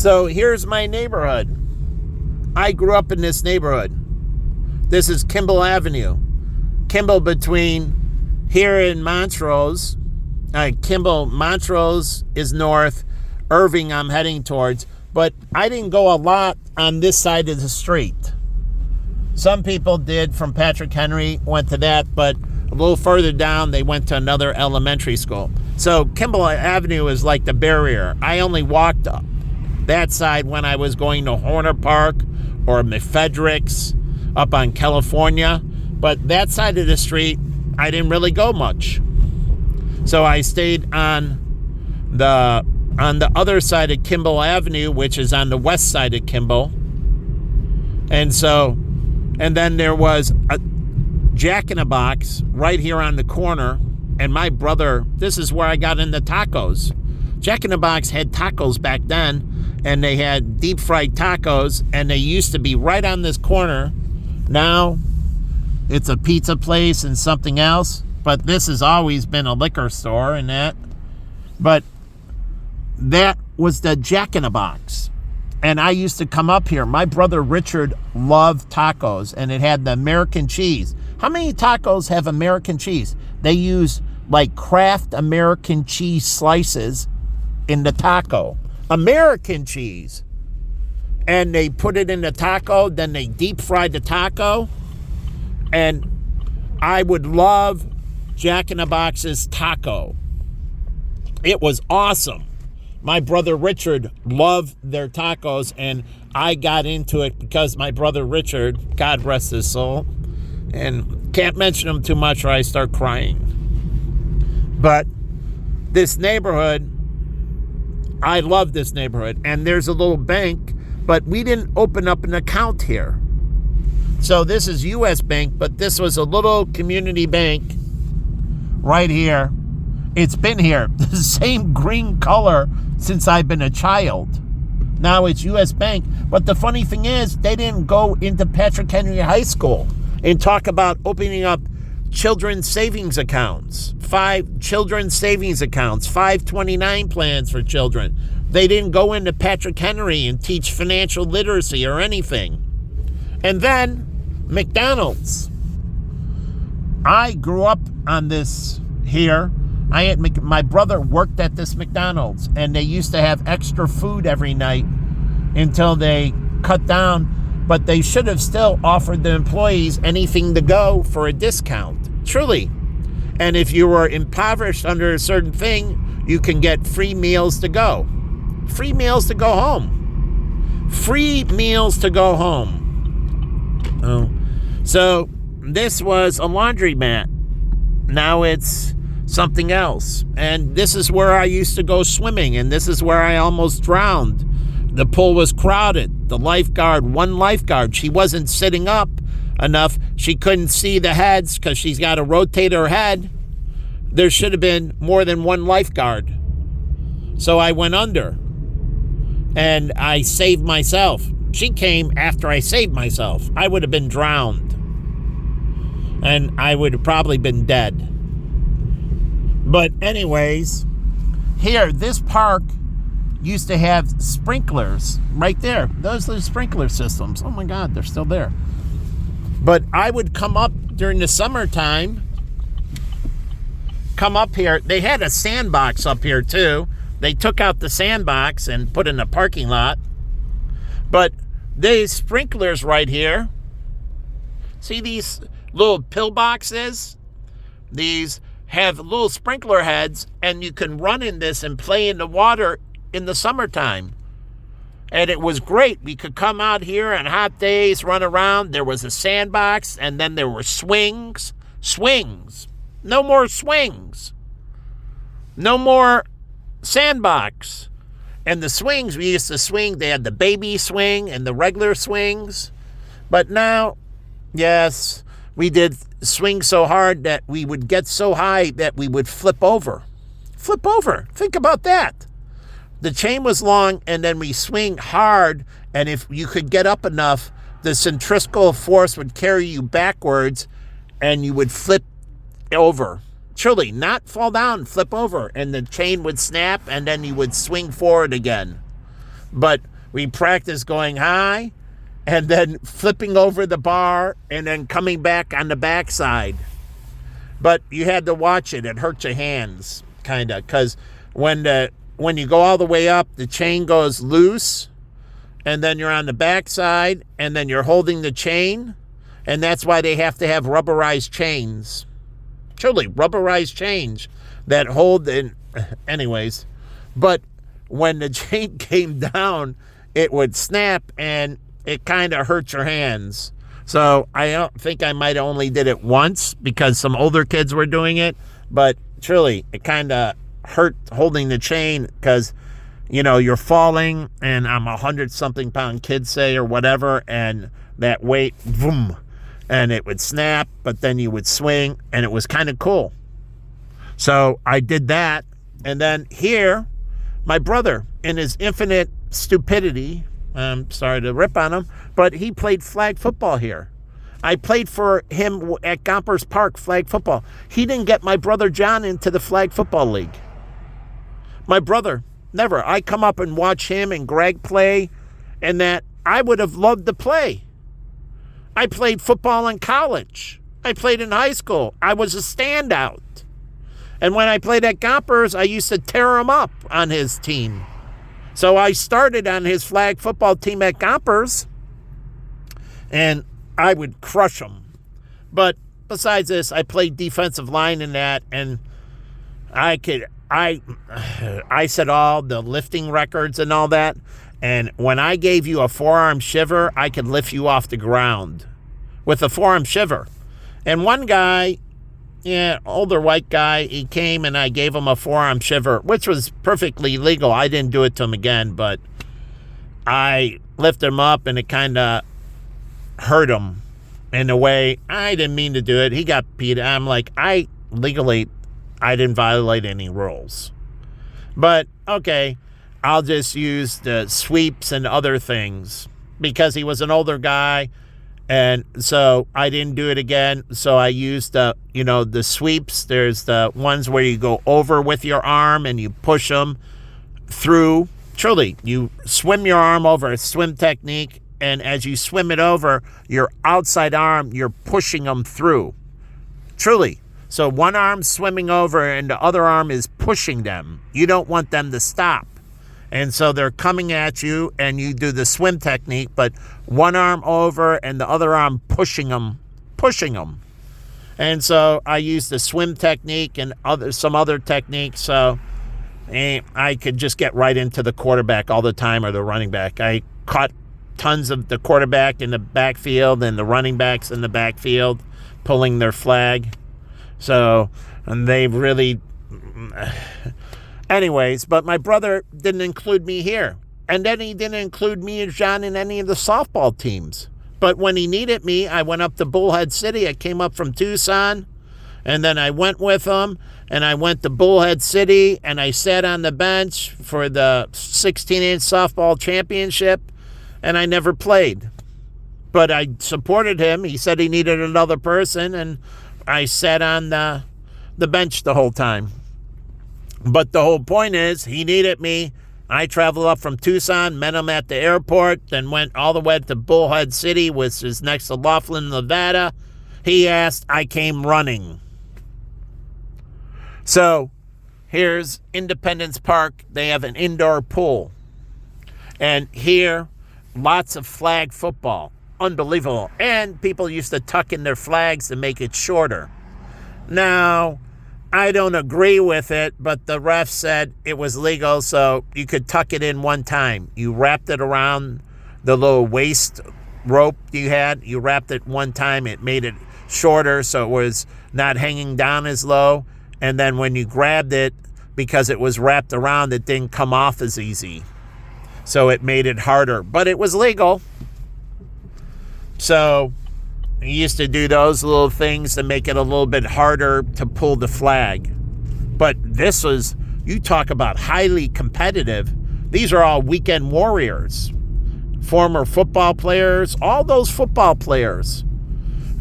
So here's my neighborhood. I grew up in this neighborhood. This is Kimball Avenue. Kimball between here in Montrose. Kimball, Montrose is north. Irving I'm heading towards. But I didn't go a lot on this side of the street. Some people did from Patrick Henry, went to that, but a little further down, they went to another elementary school. So Kimball Avenue is like the barrier. I only walked up that side when I was going to Horner Park or McFedrick's up on California. But that side of the street, I didn't really go much. So I stayed on the other side of Kimball Avenue, which is on the west side of Kimball. And then there was a Jack in the Box right here on the corner. And my brother, this is where I got into tacos. Jack in the Box had tacos back then, and they had deep fried tacos, and they used to be right on this corner. Now it's a pizza place and something else, but this has always been a liquor store and that. But that was the Jack in the Box. And I used to come up here. My brother Richard loved tacos, and it had the American cheese. How many tacos have American cheese? They use like Kraft American cheese slices in the taco. American cheese. And they put it in the taco, then they deep fried the taco. And I would love Jack in the Box's taco. It was awesome. My brother Richard loved their tacos, and I got into it because my brother Richard, God rest his soul, and can't mention him too much or I start crying. But this neighborhood, I love this neighborhood, and there's a little bank, but we didn't open up an account here. So this is U.S. Bank, but this was a little community bank right here. It's been here, the same green color since I've been a child. Now it's U.S. Bank. But the funny thing is, they didn't go into Patrick Henry High School and talk about opening up children's savings accounts, 5 children's savings accounts, 529 plans for children. They didn't go into Patrick Henry and teach financial literacy or anything. And then McDonald's. I grew up on this here. My brother worked at this McDonald's, and they used to have extra food every night until they cut down, but they should have still offered the employees anything to go for a discount, truly. And if you were impoverished under a certain thing, you can get free meals to go. Free meals to go home. Free meals to go home. Oh. So this was a laundromat. Now it's something else. And this is where I used to go swimming, and this is where I almost drowned. The pool was crowded. The lifeguard, one lifeguard, she wasn't sitting up enough. She couldn't see the heads because she's got to rotate her head. There should have been more than one lifeguard. So I went under, and I saved myself. She came after I saved myself. I would have been drowned, and I would have probably been dead. But anyways, here, this park used to have sprinklers right there. Those are the sprinkler systems. Oh my God, they're still there. But I would come up during the summertime, come up here. They had a sandbox up here too. They took out the sandbox and put in a parking lot. But these sprinklers right here, see these little pillboxes? These have little sprinkler heads, and you can run in this and play in the water in the summertime. And it was great. We could come out here on hot days, run around. There was a sandbox, and then there were swings. Swings. No more swings. No more sandbox. And the swings, we used to swing. They had the baby swing and the regular swings. But now, yes, we did swing so hard that we would get so high that we would flip over. Flip over. Think about that. The chain was long, and then we swing hard, and if you could get up enough, the centrifugal force would carry you backwards, and you would flip over. Truly, not fall down, flip over, and the chain would snap, and then you would swing forward again. But We practiced going high and then flipping over the bar and then coming back on the backside. But you had to watch it. It hurt your hands, kind of, because when you go all the way up, the chain goes loose, and then you're on the backside, and then you're holding the chain, and that's why they have to have rubberized chains. Truly, rubberized chains that hold in. Anyways, but when the chain came down, it would snap, and it kind of hurt your hands. So I don't think I might have only did it once because some older kids were doing it, but truly, it kind of hurt holding the chain because, you're falling, and I'm 100-something pound kid, say, or whatever, and that weight, boom, and it would snap, but then you would swing, and it was kind of cool. So I did that, and then here, my brother, in his infinite stupidity, I'm sorry to rip on him, but he played flag football here. I played for him at Gompers Park, flag football. He didn't get my brother John into the flag football league. My brother, never. I come up and watch him and Greg play, and that I would have loved to play. I played football in college. I played in high school. I was a standout. And when I played at Gompers, I used to tear him up on his team. So I started on his flag football team at Gompers, and I would crush him. But besides this, I played defensive line in that, and I set all the lifting records and all that. And when I gave you a forearm shiver, I could lift you off the ground with a forearm shiver. And one guy, older white guy, he came and I gave him a forearm shiver, which was perfectly legal. I didn't do it to him again, but I lifted him up and it kind of hurt him in a way. I didn't mean to do it. He got beat. I'm like, I didn't violate any rules. But, okay, I'll just use the sweeps and other things because he was an older guy. And so I didn't do it again. So I used the sweeps. There's the ones where you go over with your arm and you push them through. Truly, you swim your arm over, a swim technique. And as you swim it over, your outside arm, you're pushing them through. Truly. So one arm's swimming over and the other arm is pushing them. You don't want them to stop. And so they're coming at you and you do the swim technique, but one arm over and the other arm pushing them. And so I used the swim technique and some other techniques. So I could just get right into the quarterback all the time or the running back. I caught tons of the quarterback in the backfield and the running backs in the backfield pulling their flag. So, and they really... Anyways, but my brother didn't include me here. And then he didn't include me and John in any of the softball teams. But when he needed me, I went up to Bullhead City. I came up from Tucson, and then I went with him, and I went to Bullhead City, and I sat on the bench for the 16-inch softball championship, and I never played. But I supported him. He said he needed another person, and I sat on the bench the whole time. But the whole point is, he needed me. I traveled up from Tucson, met him at the airport, then went all the way to Bullhead City, which is next to Laughlin, Nevada. He asked, I came running. So, here's Independence Park. They have an indoor pool. And here, lots of flag football. Unbelievable. And people used to tuck in their flags to make it shorter. Now, I don't agree with it, but the ref said it was legal, so you could tuck it in one time. You wrapped it around the little waist rope you had. You wrapped it one time. It made it shorter, so it was not hanging down as low. And then when you grabbed it, because it was wrapped around, it didn't come off as easy. So it made it harder. But it was legal. So he used to do those little things to make it a little bit harder to pull the flag. But this was, you talk about highly competitive. These are all weekend warriors, former football players, all those football players.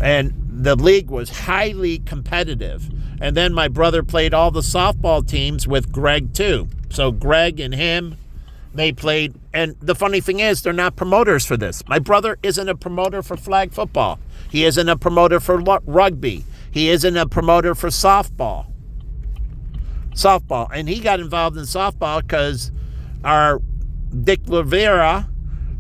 And the league was highly competitive. And then my brother played all the softball teams with Greg too. So Greg and him They played, and the funny thing is, they're not promoters for this. My brother isn't a promoter for flag football. He isn't a promoter for rugby. He isn't a promoter for softball. And he got involved in softball because our Dick Rivera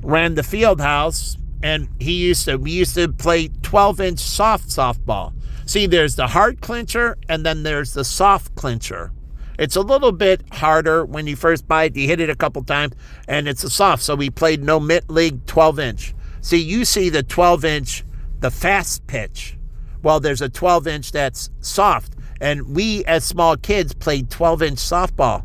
ran the field house, and we used to play 12-inch softball. See, there's the hard clincher, and then there's the soft clincher. It's a little bit harder when you first buy it. You hit it a couple times, and it's a soft. So we played no mitt league 12-inch. See, you see the 12-inch, the fast pitch. Well, there's a 12-inch that's soft. And we, as small kids, played 12-inch softball.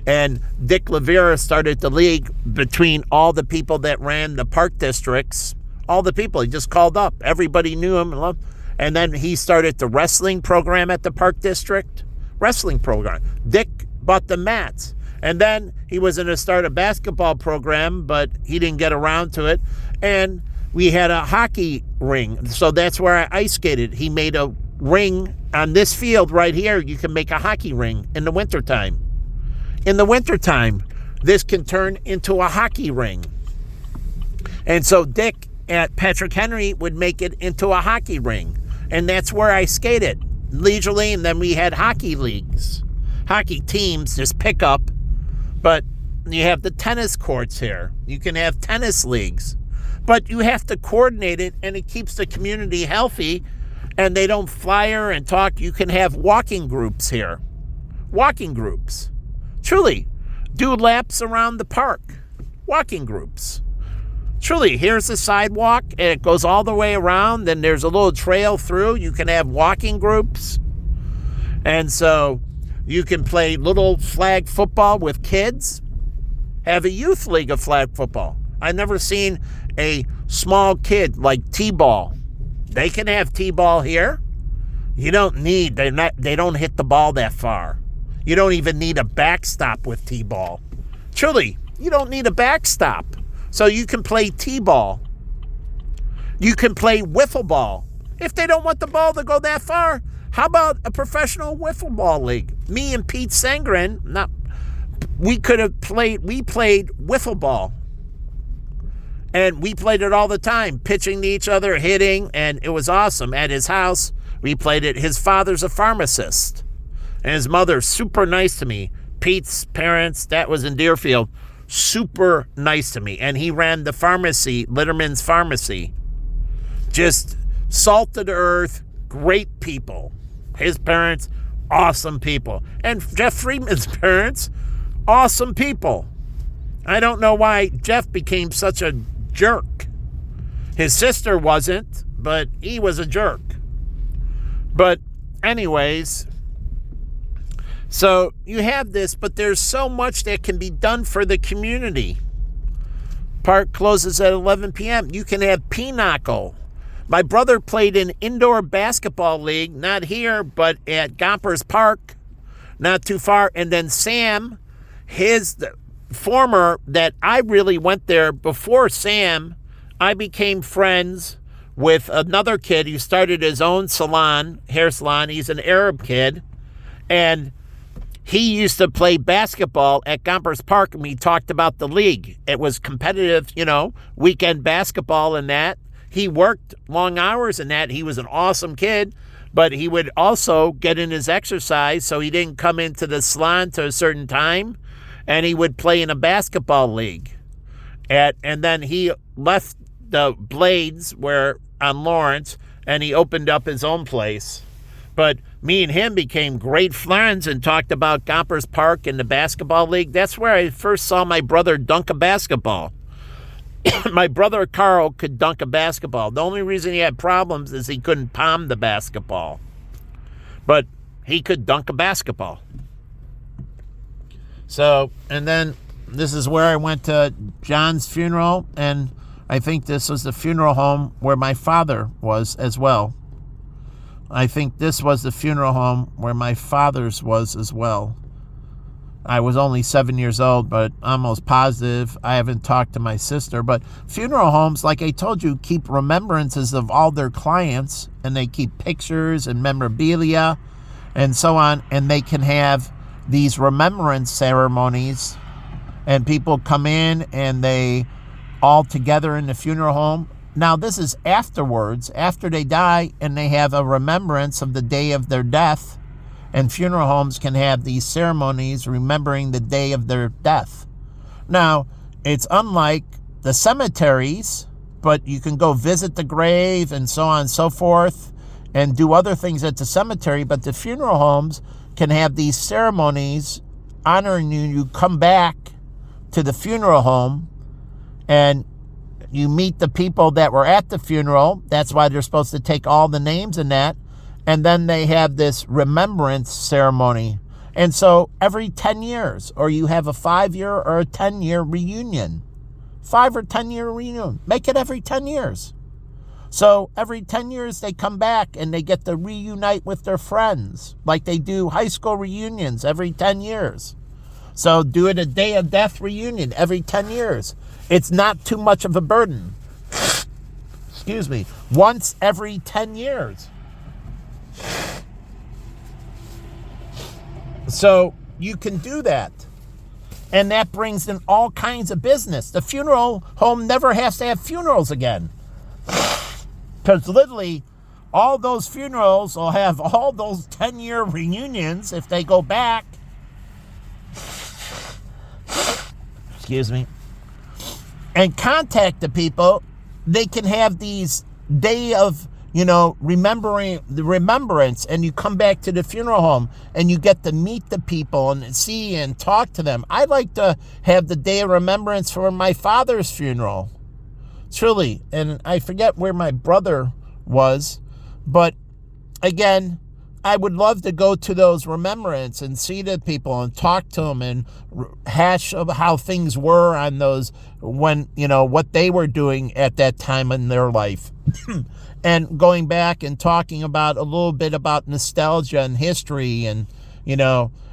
And Dick Rivera started the league between all the people that ran the park districts. All the people. He just called up. Everybody knew him and loved him. And then he started the wrestling program at the park district. Wrestling program. Dick bought the mats. And then he was going to start a basketball program, but he didn't get around to it. And we had a hockey ring. So that's where I ice skated. He made a ring on this field right here. You can make a hockey ring in the wintertime. In the wintertime, this can turn into a hockey ring. And so Dick at Patrick Henry would make it into a hockey ring. And that's where I skated leisurely. And then we had hockey leagues, hockey teams, just pick up. But you have the tennis courts here. You can have tennis leagues. But you have to coordinate it, and it keeps the community healthy. And they don't flyer and talk. You can have walking groups here. Walking groups. Truly, do laps around the park. Walking groups. Truly, here's the sidewalk, and it goes all the way around. Then there's a little trail through. You can have walking groups. And so you can play little flag football with kids. Have a youth league of flag football. I've never seen a small kid like T-ball. They can have T-ball here. You don't need, they don't hit the ball that far. You don't even need a backstop with T-ball. Truly, you don't need a backstop. So you can play T-ball. You can play wiffle ball. If they don't want the ball to go that far, how about a professional wiffle ball league? Me and Pete Sangren, we played wiffle ball. And we played it all the time, pitching to each other, hitting, and it was awesome. At his house, we played it. His father's a pharmacist, and his mother's super nice to me. Pete's parents, that was in Deerfield, super nice to me. And he ran the pharmacy, Litterman's Pharmacy. Just salt of the earth, great people. His parents, awesome people. And Jeff Friedman's parents, awesome people. I don't know why Jeff became such a jerk. His sister wasn't, but he was a jerk. But anyways, so you have this, but there's so much that can be done for the community. Park closes at 11 p.m. You can have pinochle. My brother played in indoor basketball league, not here, but at Gompers Park, not too far. And then Sam, his former, that I really went there before Sam, I became friends with another kid who started his own salon, hair salon. He's an Arab kid. And he used to play basketball at Gompers Park, and we talked about the league. It was competitive, weekend basketball and that. He worked long hours in that. He was an awesome kid, but he would also get in his exercise, so he didn't come into the salon to a certain time, and he would play in a basketball league. And then he left the Blades on Lawrence, and he opened up his own place. But me and him became great friends and talked about Gompers Park and the basketball league. That's where I first saw my brother dunk a basketball. My brother Carl could dunk a basketball. The only reason he had problems is he couldn't palm the basketball. But he could dunk a basketball. So, and then this is where I went to John's funeral, and I think this was the funeral home where my father was as well. I think this was the funeral home where my father's was as well. I was only 7 years old, but almost positive. I haven't talked to my sister. But funeral homes, like I told you, keep remembrances of all their clients, and they keep pictures and memorabilia and so on, and they can have these remembrance ceremonies and people come in and they all together in the funeral home. Now, this is afterwards, after they die, and they have a remembrance of the day of their death. And funeral homes can have these ceremonies remembering the day of their death. Now, it's unlike the cemeteries, but you can go visit the grave and so on and so forth and do other things at the cemetery. But the funeral homes can have these ceremonies honoring you. You come back to the funeral home and you meet the people that were at the funeral. That's why they're supposed to take all the names in that. And then they have this remembrance ceremony. And so every 10 years, or you have a 5-year or a 10-year reunion. 5 or 10-year reunion. Make it every 10 years. So every 10 years they come back and they get to reunite with their friends. Like they do high school reunions every 10 years. So do it a day of death reunion every 10 years. It's not too much of a burden. Excuse me. Once every 10 years. So you can do that. And that brings in all kinds of business. The funeral home never has to have funerals again. Because literally, all those funerals will have all those 10-year reunions if they go back. Excuse me. And contact the people. They can have these day of, remembering the remembrance, and you come back to the funeral home and you get to meet the people and see and talk to them. I like to have the day of remembrance for my father's funeral. Truly. And I forget where my brother was, but again, I would love to go to those remembrance and see the people and talk to them and hash of how things were on those when, what they were doing at that time in their life. And going back and talking about a little bit about nostalgia and history and,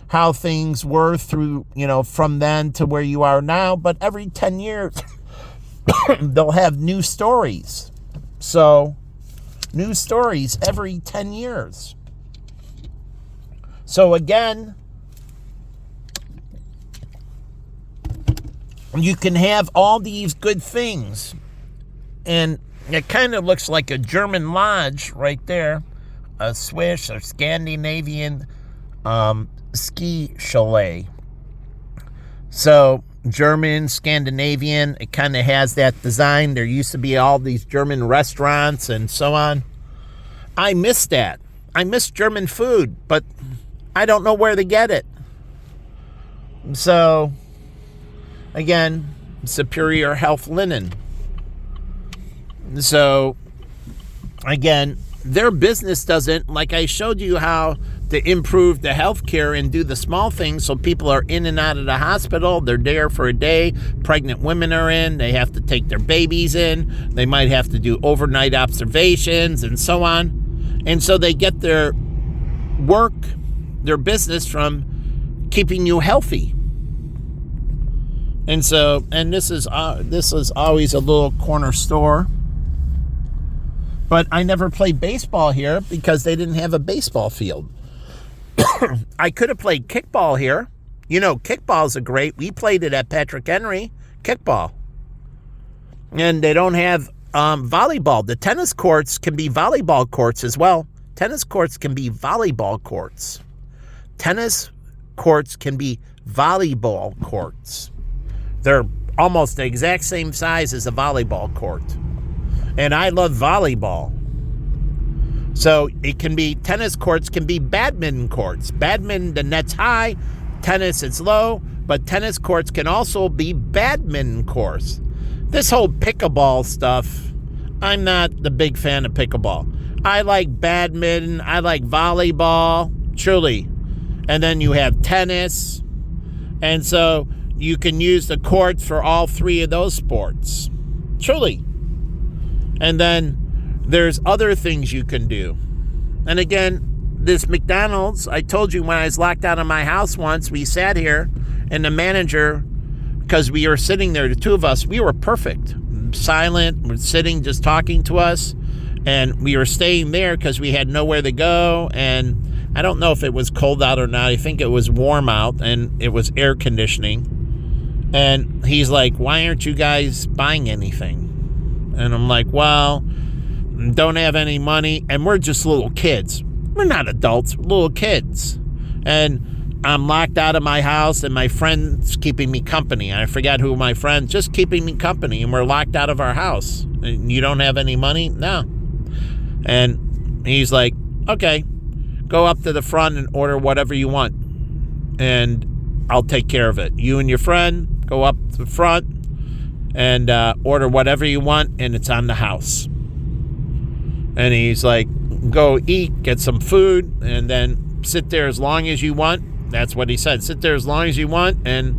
how things were through, from then to where you are now. But every 10 years, they'll have new stories. So, new stories every 10 years. So again, you can have all these good things. And it kind of looks like a German lodge right there. A Swiss or Scandinavian ski chalet. So German, Scandinavian, it kind of has that design. There used to be all these German restaurants and so on. I miss that. I miss German food, but I don't know where to get it. So, again, Superior Health Linen. So, again, their business doesn't, like I showed you how to improve the healthcare and do the small things so people are in and out of the hospital. They're there for a day. Pregnant women are in. They have to take their babies in. They might have to do overnight observations and so on. And so they get their work, their business from keeping you healthy. And so, and this is always a little corner store. But I never played baseball here because they didn't have a baseball field. I could have played kickball here. Kickballs are great. We played it at Patrick Henry, kickball. And they don't have volleyball. The tennis courts can be volleyball courts as well. Tennis courts can be volleyball courts. Tennis courts can be volleyball courts. They're almost the exact same size as a volleyball court. And I love volleyball. So it can be, tennis courts can be badminton courts. Badminton, the net's high. Tennis, it's low. But tennis courts can also be badminton courts. This whole pickleball stuff, I'm not the big fan of pickleball. I like badminton. I like volleyball. Truly. And then you have tennis. And so you can use the courts for all three of those sports. Truly. And then there's other things you can do. And again, this McDonald's, I told you when I was locked out of my house once, we sat here and the manager, because we were sitting there, the two of us, we were perfect. Silent, we're sitting just talking to us. And we were staying there because we had nowhere to go. And I don't know if it was cold out or not. I think it was warm out and it was air conditioning. And he's like, why aren't you guys buying anything? And I'm like, well, don't have any money. And we're just little kids. We're not adults, we're little kids. And I'm locked out of my house, and my friend's keeping me company. I forgot who my friend, just keeping me company. And we're locked out of our house. And you don't have any money? No. And he's like, okay, go up to the front and order whatever you want. And I'll take care of it. You and your friend go up to the front and order whatever you want, and it's on the house. And he's like, go eat, get some food, and then sit there as long as you want. That's what he said. Sit there as long as you want, and,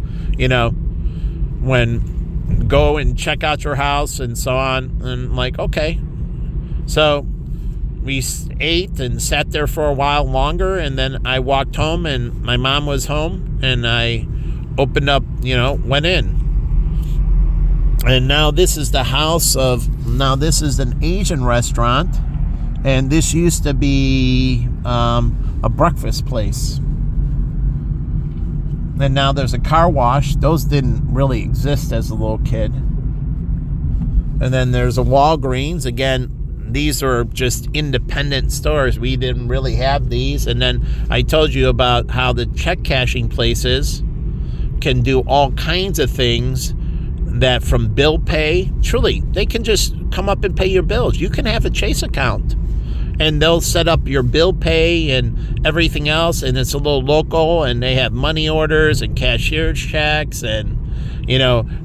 when go and check out your house and so on. And I'm like, okay. So we ate and sat there for a while longer, and then I walked home, and my mom was home, and I opened up, went in. And now this is the house this is an Asian restaurant, and this used to be a breakfast place. And now there's a car wash. Those didn't really exist as a little kid. And then there's a Walgreens. Again, these are just independent stores. We didn't really have these. And then I told you about how the check cashing places can do all kinds of things, that from bill pay, truly, they can just come up and pay your bills. You can have a Chase account, and they'll set up your bill pay and everything else, and it's a little local, and they have money orders and cashier's checks, and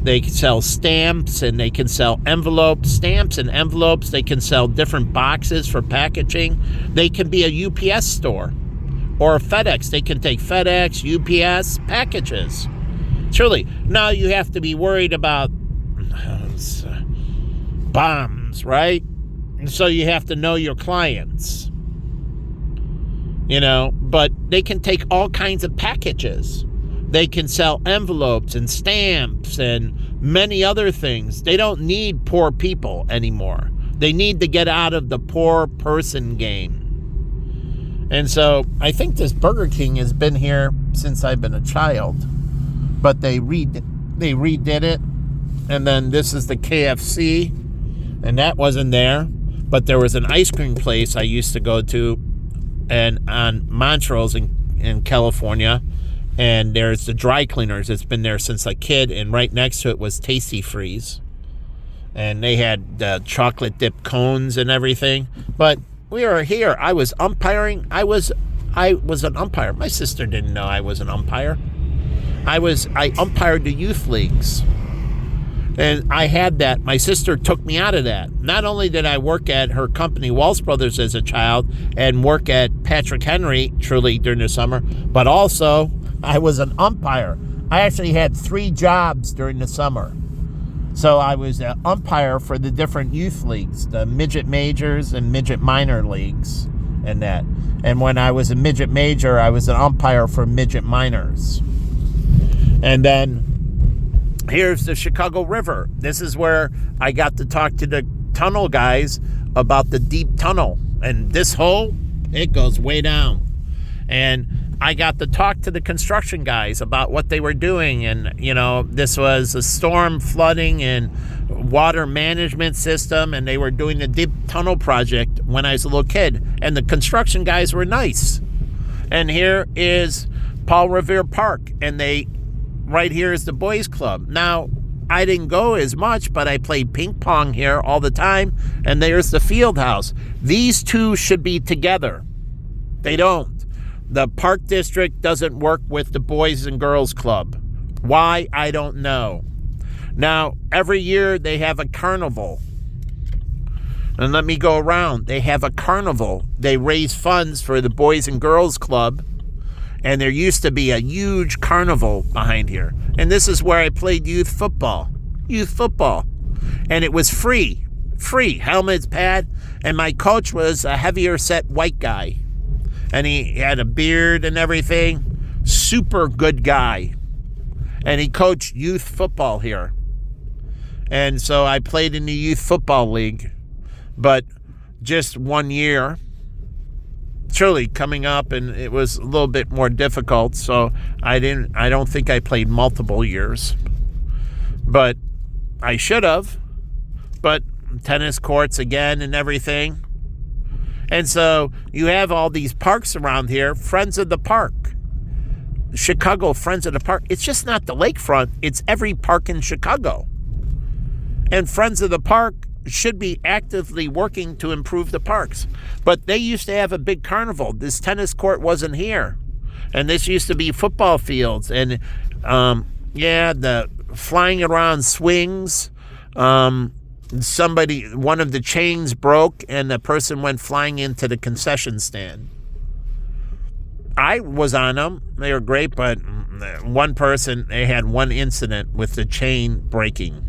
they can sell stamps, and they can sell envelopes, stamps and envelopes. They can sell different boxes for packaging. They can be a UPS store or a FedEx. They can take FedEx, UPS packages. Truly. Now you have to be worried about bombs, right? And so you have to know your clients. But they can take all kinds of packages. They can sell envelopes and stamps and many other things. They don't need poor people anymore. They need to get out of the poor person game. And so I think this Burger King has been here since I've been a child. But they redid it. And then this is the KFC. And that wasn't there. But there was an ice cream place I used to go to and on Montrose in California. And there's the dry cleaners. It's been there since a kid. And right next to it was Tasty Freeze. And they had chocolate dip cones and everything. But we were here. I was umpiring. I was an umpire. My sister didn't know I was an umpire. I umpired the youth leagues. And I had that. My sister took me out of that. Not only did I work at her company, Walsh Brothers, as a child, and work at Patrick Henry, truly, during the summer, but also I was an umpire. I actually had 3 jobs during the summer. So I was an umpire for the different youth leagues, the midget majors and midget minor leagues and that. And when I was a midget major, I was an umpire for midget minors. And then here's the Chicago River. This is where I got to talk to the tunnel guys about the deep tunnel. And this hole, it goes way down. And I got to talk to the construction guys about what they were doing. And, this was a storm flooding and water management system. And they were doing the deep tunnel project when I was a little kid. And the construction guys were nice. And here is Paul Revere Park. And right here is the boys club. Now, I didn't go as much, but I played ping pong here all the time. And there's the field house. These two should be together. They don't. The park district doesn't work with the boys and girls club. Why? I don't know. Now, every year they have a carnival. And let me go around. They have a carnival. They raise funds for the boys and girls club. And there used to be a huge carnival behind here. And this is where I played youth football. And it was free. Helmets, pad. And my coach was a heavier set white guy. And he had a beard and everything. Super good guy. And he coached youth football here. And so I played in the youth football league. But just 1 year. Truly coming up, and it was a little bit more difficult. So I don't think I played multiple years. But I should have. But tennis courts again and everything. And so you have all these parks around here. Friends of the Park. Chicago Friends of the Park. It's just not the lakefront. It's every park in Chicago. And Friends of the Park should be actively working to improve the parks. But they used to have a big carnival. This tennis court wasn't here. And this used to be football fields. And, the flying around swings. One of the chains broke and the person went flying into the concession stand. I was on them. They were great, but they had one incident with the chain breaking.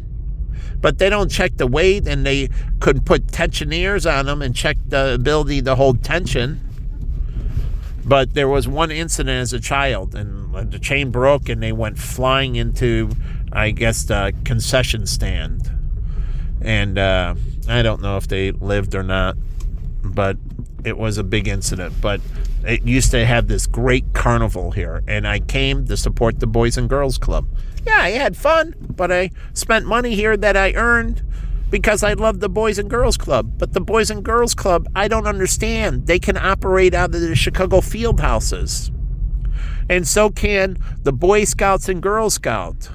But they don't check the weight, and they could put tensioneers on them and check the ability to hold tension. But there was one incident as a child, and the chain broke, and they went flying into, I guess, the concession stand. And I don't know if they lived or not, but it was a big incident. But it used to have this great carnival here, and I came to support the Boys and Girls Club. Yeah, I had fun, but I spent money here that I earned because I love the Boys and Girls Club. But the Boys and Girls Club, I don't understand. They can operate out of the Chicago field houses. And so can the Boy Scouts and Girl Scouts.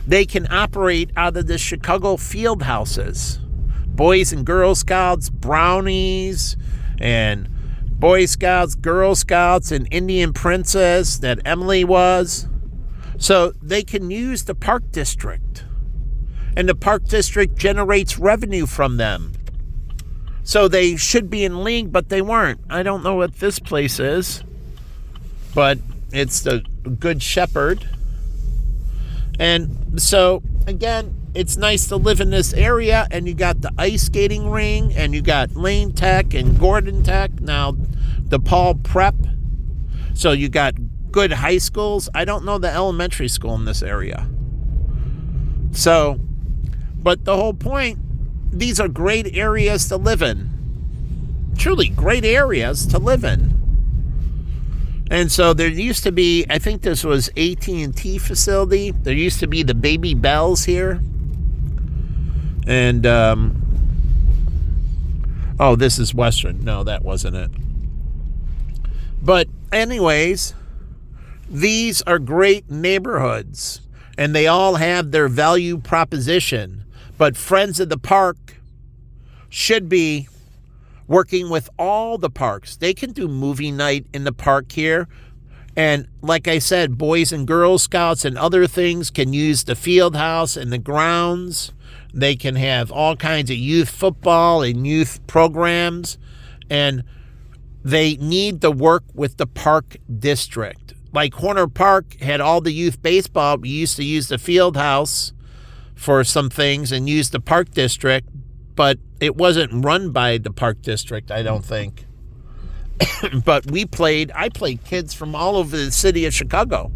They can operate out of the Chicago field houses. Boys and Girl Scouts, Brownies, and Boy Scouts, Girl Scouts, and Indian Princess that Emily was. So they can use the park district. And the park district generates revenue from them. So they should be in league, but they weren't. I don't know what this place is, but it's the Good Shepherd. And so, again, it's nice to live in this area, and you got the ice skating ring, and you got Lane Tech and Gordon Tech, now DePaul Prep. So you got good high schools. I don't know the elementary school in this area. So, but the whole point, these are great areas to live in. Truly great areas to live in. And so there used to be, I think this was AT&T facility. There used to be the Baby Bells here. And, this is Western. No, that wasn't it. But anyways, these are great neighborhoods. And they all have their value proposition. But Friends of the Park should be working with all the parks. They can do movie night in the park here. And like I said, Boys and Girl Scouts and other things can use the field house and the grounds. They can have all kinds of youth football and youth programs. And they need to work with the park district. Like Horner Park had all the youth baseball. We used to use the field house for some things and use the park district. But it wasn't run by the park district, I don't think. But I played kids from all over the city of Chicago.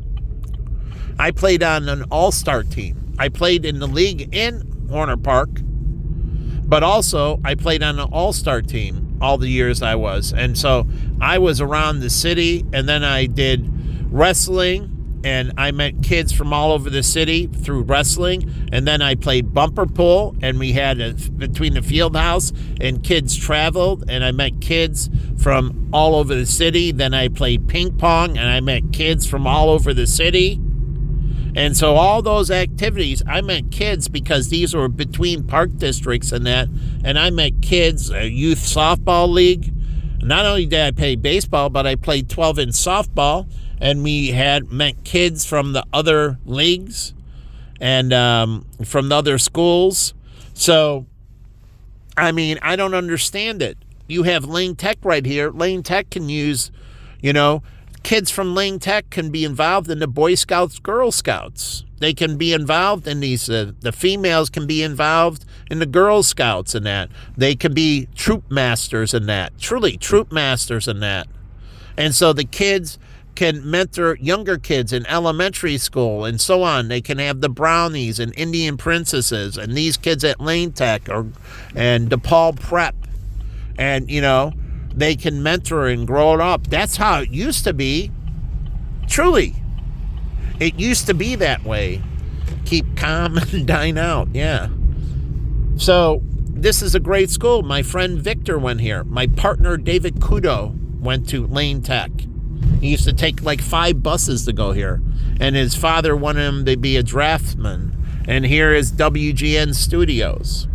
I played on an all-star team. I played in the league in Horner Park. But also, I played on an all-star team all the years I was. And so I was around the city, and then I did wrestling. And I met kids from all over the city through wrestling. And then I played bumper pool, and we had between the field house and kids traveled. And I met kids from all over the city. Then I played ping pong, and I met kids from all over the city. And so all those activities, I met kids because these were between park districts and that. And I met kids, a youth softball league. Not only did I play baseball, but I played 12-inch softball. And we had met kids from the other leagues and from the other schools. So, I mean, I don't understand it. You have Lane Tech right here. Lane Tech can use, kids from Lane Tech can be involved in the Boy Scouts, Girl Scouts. They can be involved in these, the females can be involved in the Girl Scouts and that. They can be troop masters in that. Truly, troop masters in that. And so the kids can mentor younger kids in elementary school and so on. They can have the Brownies and Indian Princesses and these kids at Lane Tech and DePaul Prep. And, they can mentor and grow it up. That's how it used to be. Truly. It used to be that way. keep calm and dine out. Yeah. So this is a great school. My friend Victor went here. My partner David Kudo went to Lane Tech. He used to take like 5 buses to go here. And his father wanted him to be a draftsman. And here is WGN Studios.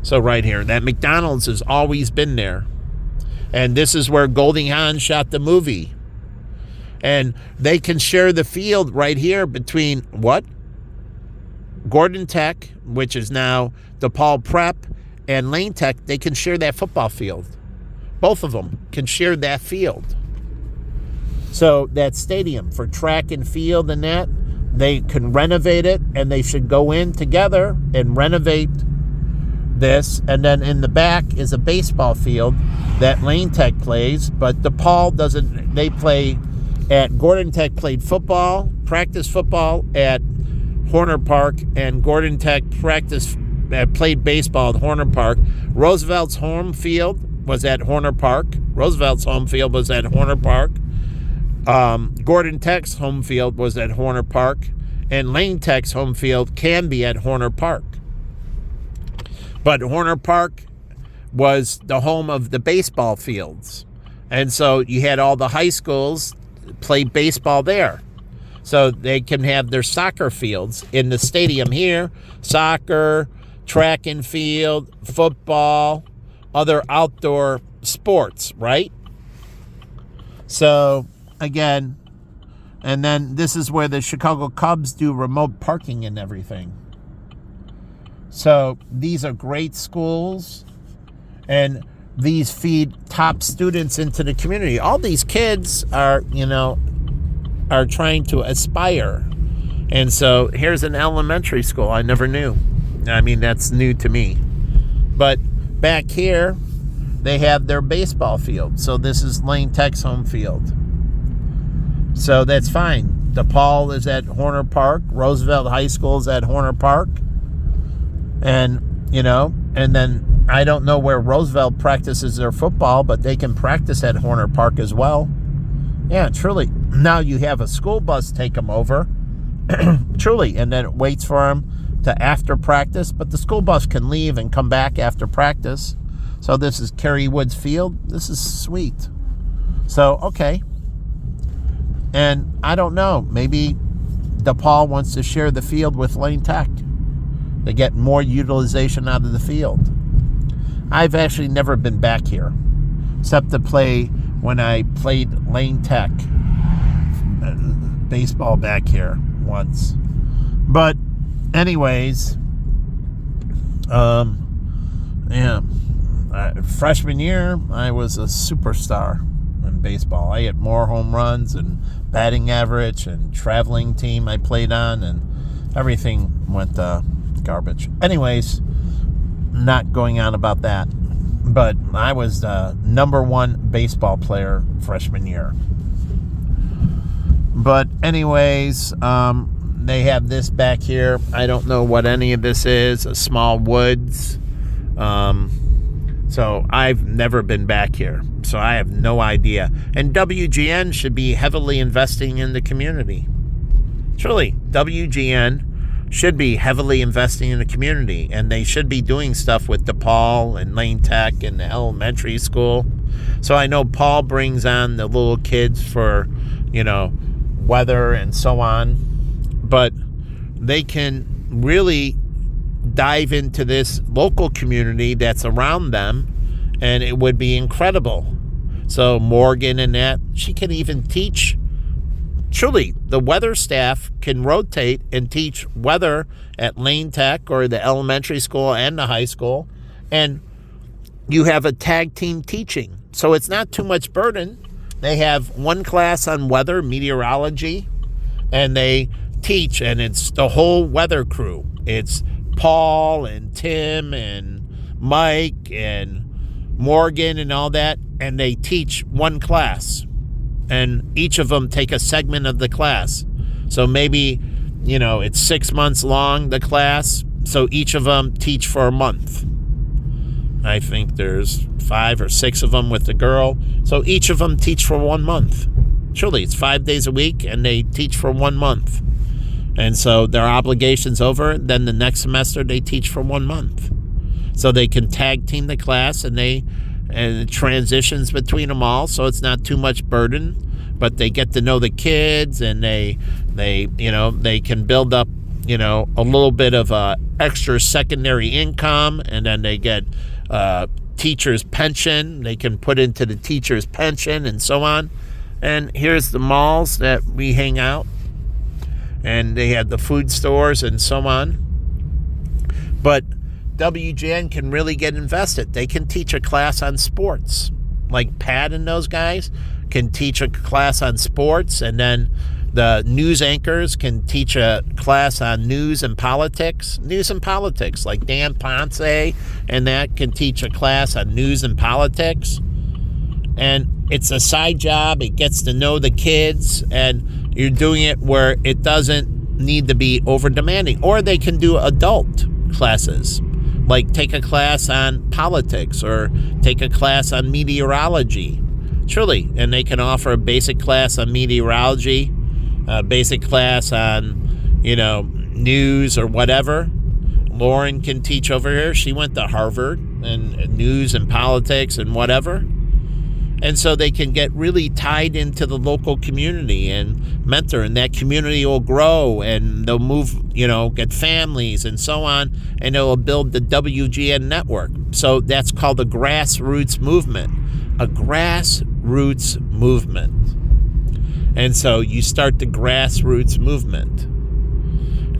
So right here, that McDonald's has always been there. And this is where Goldie Hawn shot the movie. And they can share the field right here between what? Gordon Tech, which is now DePaul Prep, and Lane Tech. They can share that football field. Both of them can share that field. So that stadium for track and field and that, they can renovate it, and they should go in together and renovate this. And then in the back is a baseball field that Lane Tech plays, but DePaul doesn't. They play at Gordon Tech, played football, practice football at Horner Park, and Gordon Tech played baseball at Horner Park. Roosevelt's home field was at Horner Park. Gordon Tech's home field was at Horner Park, and Lane Tech's home field can be at Horner Park. But Horner Park was the home of the baseball fields. And so you had all the high schools play baseball there. So they can have their soccer fields in the stadium here. Soccer, track and field, football, other outdoor sports, right? So, again, and then this is where the Chicago Cubs do remote parking and everything. So these are great schools, and these feed top students into the community. All these kids are trying to aspire. And so here's an elementary school I never knew. I mean, that's new to me. But back here, they have their baseball field. So this is Lane Tech's home field. So that's fine. DePaul is at Horner Park. Roosevelt High School is at Horner Park. And, and then I don't know where Roosevelt practices their football, but they can practice at Horner Park as well. Yeah, truly. Now you have a school bus take them over, truly, and then it waits for them to after practice. But the school bus can leave and come back after practice. So this is Kerry Woods Field. This is sweet. So, okay. And I don't know. Maybe DePaul wants to share the field with Lane Tech. They get more utilization out of the field. I've actually never been back here, except to play when I played Lane Tech baseball back here once. But anyways, freshman year, I was a superstar in baseball. I hit more home runs and batting average and traveling team I played on, and everything went garbage. Anyways, not going on about that. But I was the number 1 baseball player freshman year. But anyways, they have this back here. I don't know what any of this is. A small woods. So I've never been back here. So I have no idea. And WGN should be heavily investing in the community. Truly, WGN should be heavily investing in the community, and they should be doing stuff with DePaul and Lane Tech and the elementary school. So I know Paul brings on the little kids for, weather and so on, but they can really dive into this local community that's around them, and it would be incredible. So Morgan and that, she can even teach. Truly, the weather staff can rotate and teach weather at Lane Tech or the elementary school and the high school. And you have a tag team teaching. So it's not too much burden. They have one class on weather, meteorology, and they teach, and it's the whole weather crew. It's Paul and Tim and Mike and Morgan and all that, and they teach one class. And each of them take a segment of the class. So maybe, it's 6 months long, the class. So each of them teach for a month. I think there's 5 or 6 of them with the girl. So each of them teach for 1 month. Truly, it's 5 days a week, and they teach for 1 month. And so their obligation's over. Then the next semester they teach for 1 month. So they can tag team the class, and it transitions between them all, so it's not too much burden. But they get to know the kids, and they can build up, a little bit of extra secondary income, and then they get teacher's pension. They can put into the teacher's pension and so on. And here's the malls that we hang out, and they have the food stores and so on. But WGN can really get invested. They can teach a class on sports. Like Pat and those guys can teach a class on sports, and then the news anchors can teach a class on news and politics. News and politics, like Dan Ponce and that can teach a class on news and politics. And it's a side job. It gets to know the kids, and you're doing it where it doesn't need to be over demanding. Or they can do adult classes, like take a class on politics or take a class on meteorology. Truly. And they can offer a basic class on meteorology, a basic class on, news or whatever. Lauren can teach over here. She went to Harvard and news and politics and whatever. And so they can get really tied into the local community and mentor, and that community will grow, and they'll move, get families and so on, and it will build the WGN network. So that's called a grassroots movement. A grassroots movement. And so you start the grassroots movement.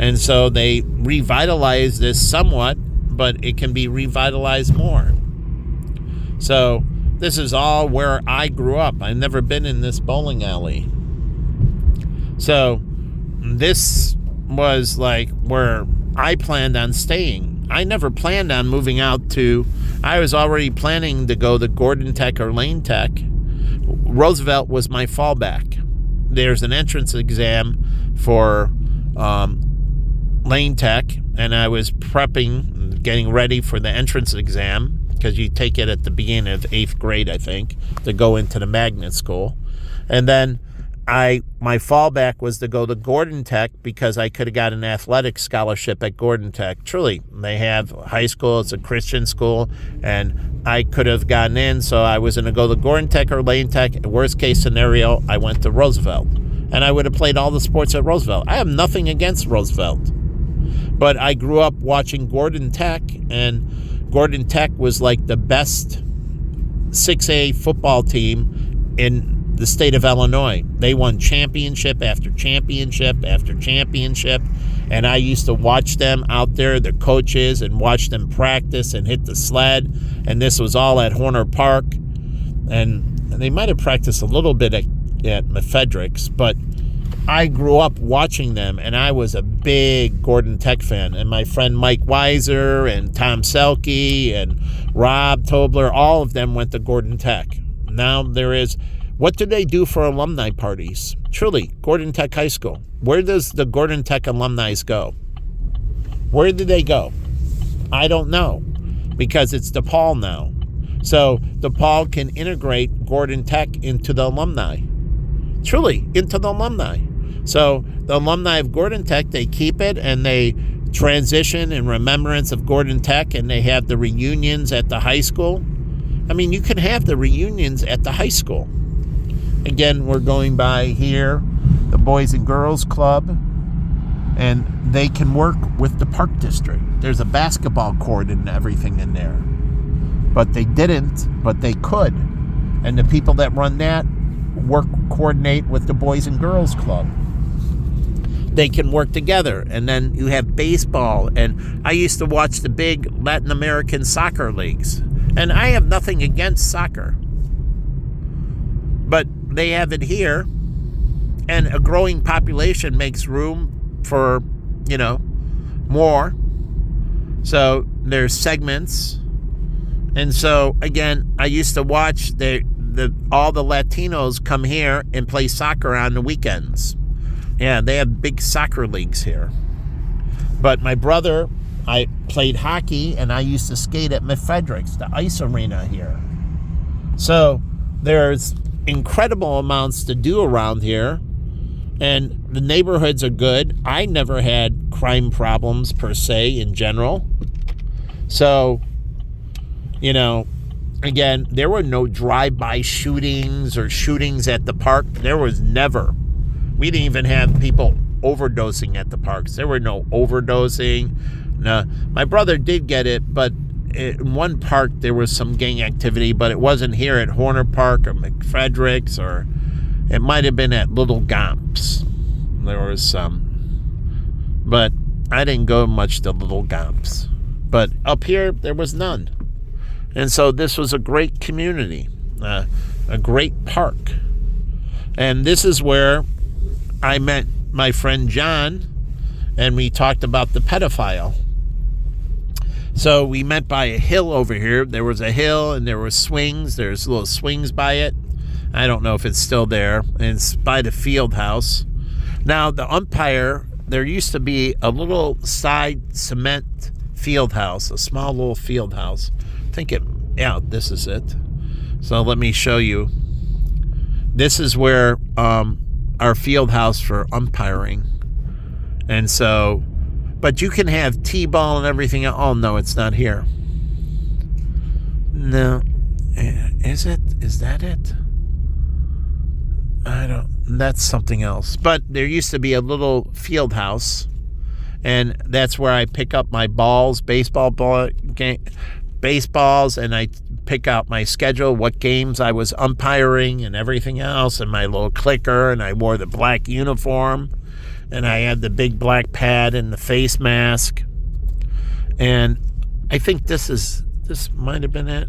And so they revitalize this somewhat, but it can be revitalized more. So this is all where I grew up. I've never been in this bowling alley. So this was like where I planned on staying. I never planned on moving out to, I was already planning to go to Gordon Tech or Lane Tech. Roosevelt was my fallback. There's an entrance exam for Lane Tech, and I was prepping, getting ready for the entrance exam, because you take it at the beginning of 8th grade, I think, to go into the magnet school. And then my fallback was to go to Gordon Tech, because I could have got an athletic scholarship at Gordon Tech. Truly, they have high school, it's a Christian school, and I could have gotten in, so I was going to go to Gordon Tech or Lane Tech. Worst case scenario, I went to Roosevelt, and I would have played all the sports at Roosevelt. I have nothing against Roosevelt, but I grew up watching Gordon Tech, and Gordon Tech was like the best 6A football team in the state of Illinois. They won championship after championship after championship, and I used to watch them out there, their coaches, and watch them practice and hit the sled, and this was all at Horner Park, and they might have practiced a little bit at Mefedricks, but I grew up watching them, and I was a big Gordon Tech fan. And my friend Mike Weiser and Tom Selke and Rob Tobler, all of them went to Gordon Tech. Now what do they do for alumni parties? Truly, Gordon Tech High School. Where does the Gordon Tech alumni go? Where do they go? I don't know, because it's DePaul now. So DePaul can integrate Gordon Tech into the alumni. Truly, into the alumni. So the alumni of Gordon Tech, they keep it, and they transition in remembrance of Gordon Tech, and they have the reunions at the high school. I mean, you can have the reunions at the high school. Again, we're going by here, the Boys and Girls Club, and they can work with the Park District. There's a basketball court and everything in there. But they didn't, but they could. And the people that run that coordinate with the Boys and Girls Club. They can work together. And then you have baseball. And I used to watch the big Latin American soccer leagues. And I have nothing against soccer. But they have it here. And a growing population makes room for, more. So there's segments. And so, again, I used to watch all the Latinos come here and play soccer on the weekends. Yeah, they have big soccer leagues here. But my brother, I played hockey, and I used to skate at Mefedricks, the ice arena here. So there's incredible amounts to do around here. And the neighborhoods are good. I never had crime problems per se in general. So, again, there were no drive-by shootings or shootings at the park. There was never. We didn't even have people overdosing at the parks. There were no overdosing. No, my brother did get it, but in one park there was some gang activity, but it wasn't here at Horner Park or McFredericks, or it might have been at Little Gomps. There was some, but I didn't go much to Little Gomps. But up here there was none, and so this was a great community, a great park, and this is where I met my friend John, and we talked about the pedophile. So we met by a hill over here. There was a hill and there were swings. There's little swings by it. I don't know if it's still there. And it's by the field house. Now, the umpire, there used to be a little side cement field house, a small little field house. This is it. So let me show you. This is where our field house for umpiring. And so, but you can have T-ball and everything. Oh, no, it's not here. No. Is it? Is that it? That's something else. But there used to be a little field house, and that's where I pick up my balls, baseballs, and I pick out my schedule, what games I was umpiring and everything else, and my little clicker, and I wore the black uniform. And I had the big black pad and the face mask. And I think this might have been it.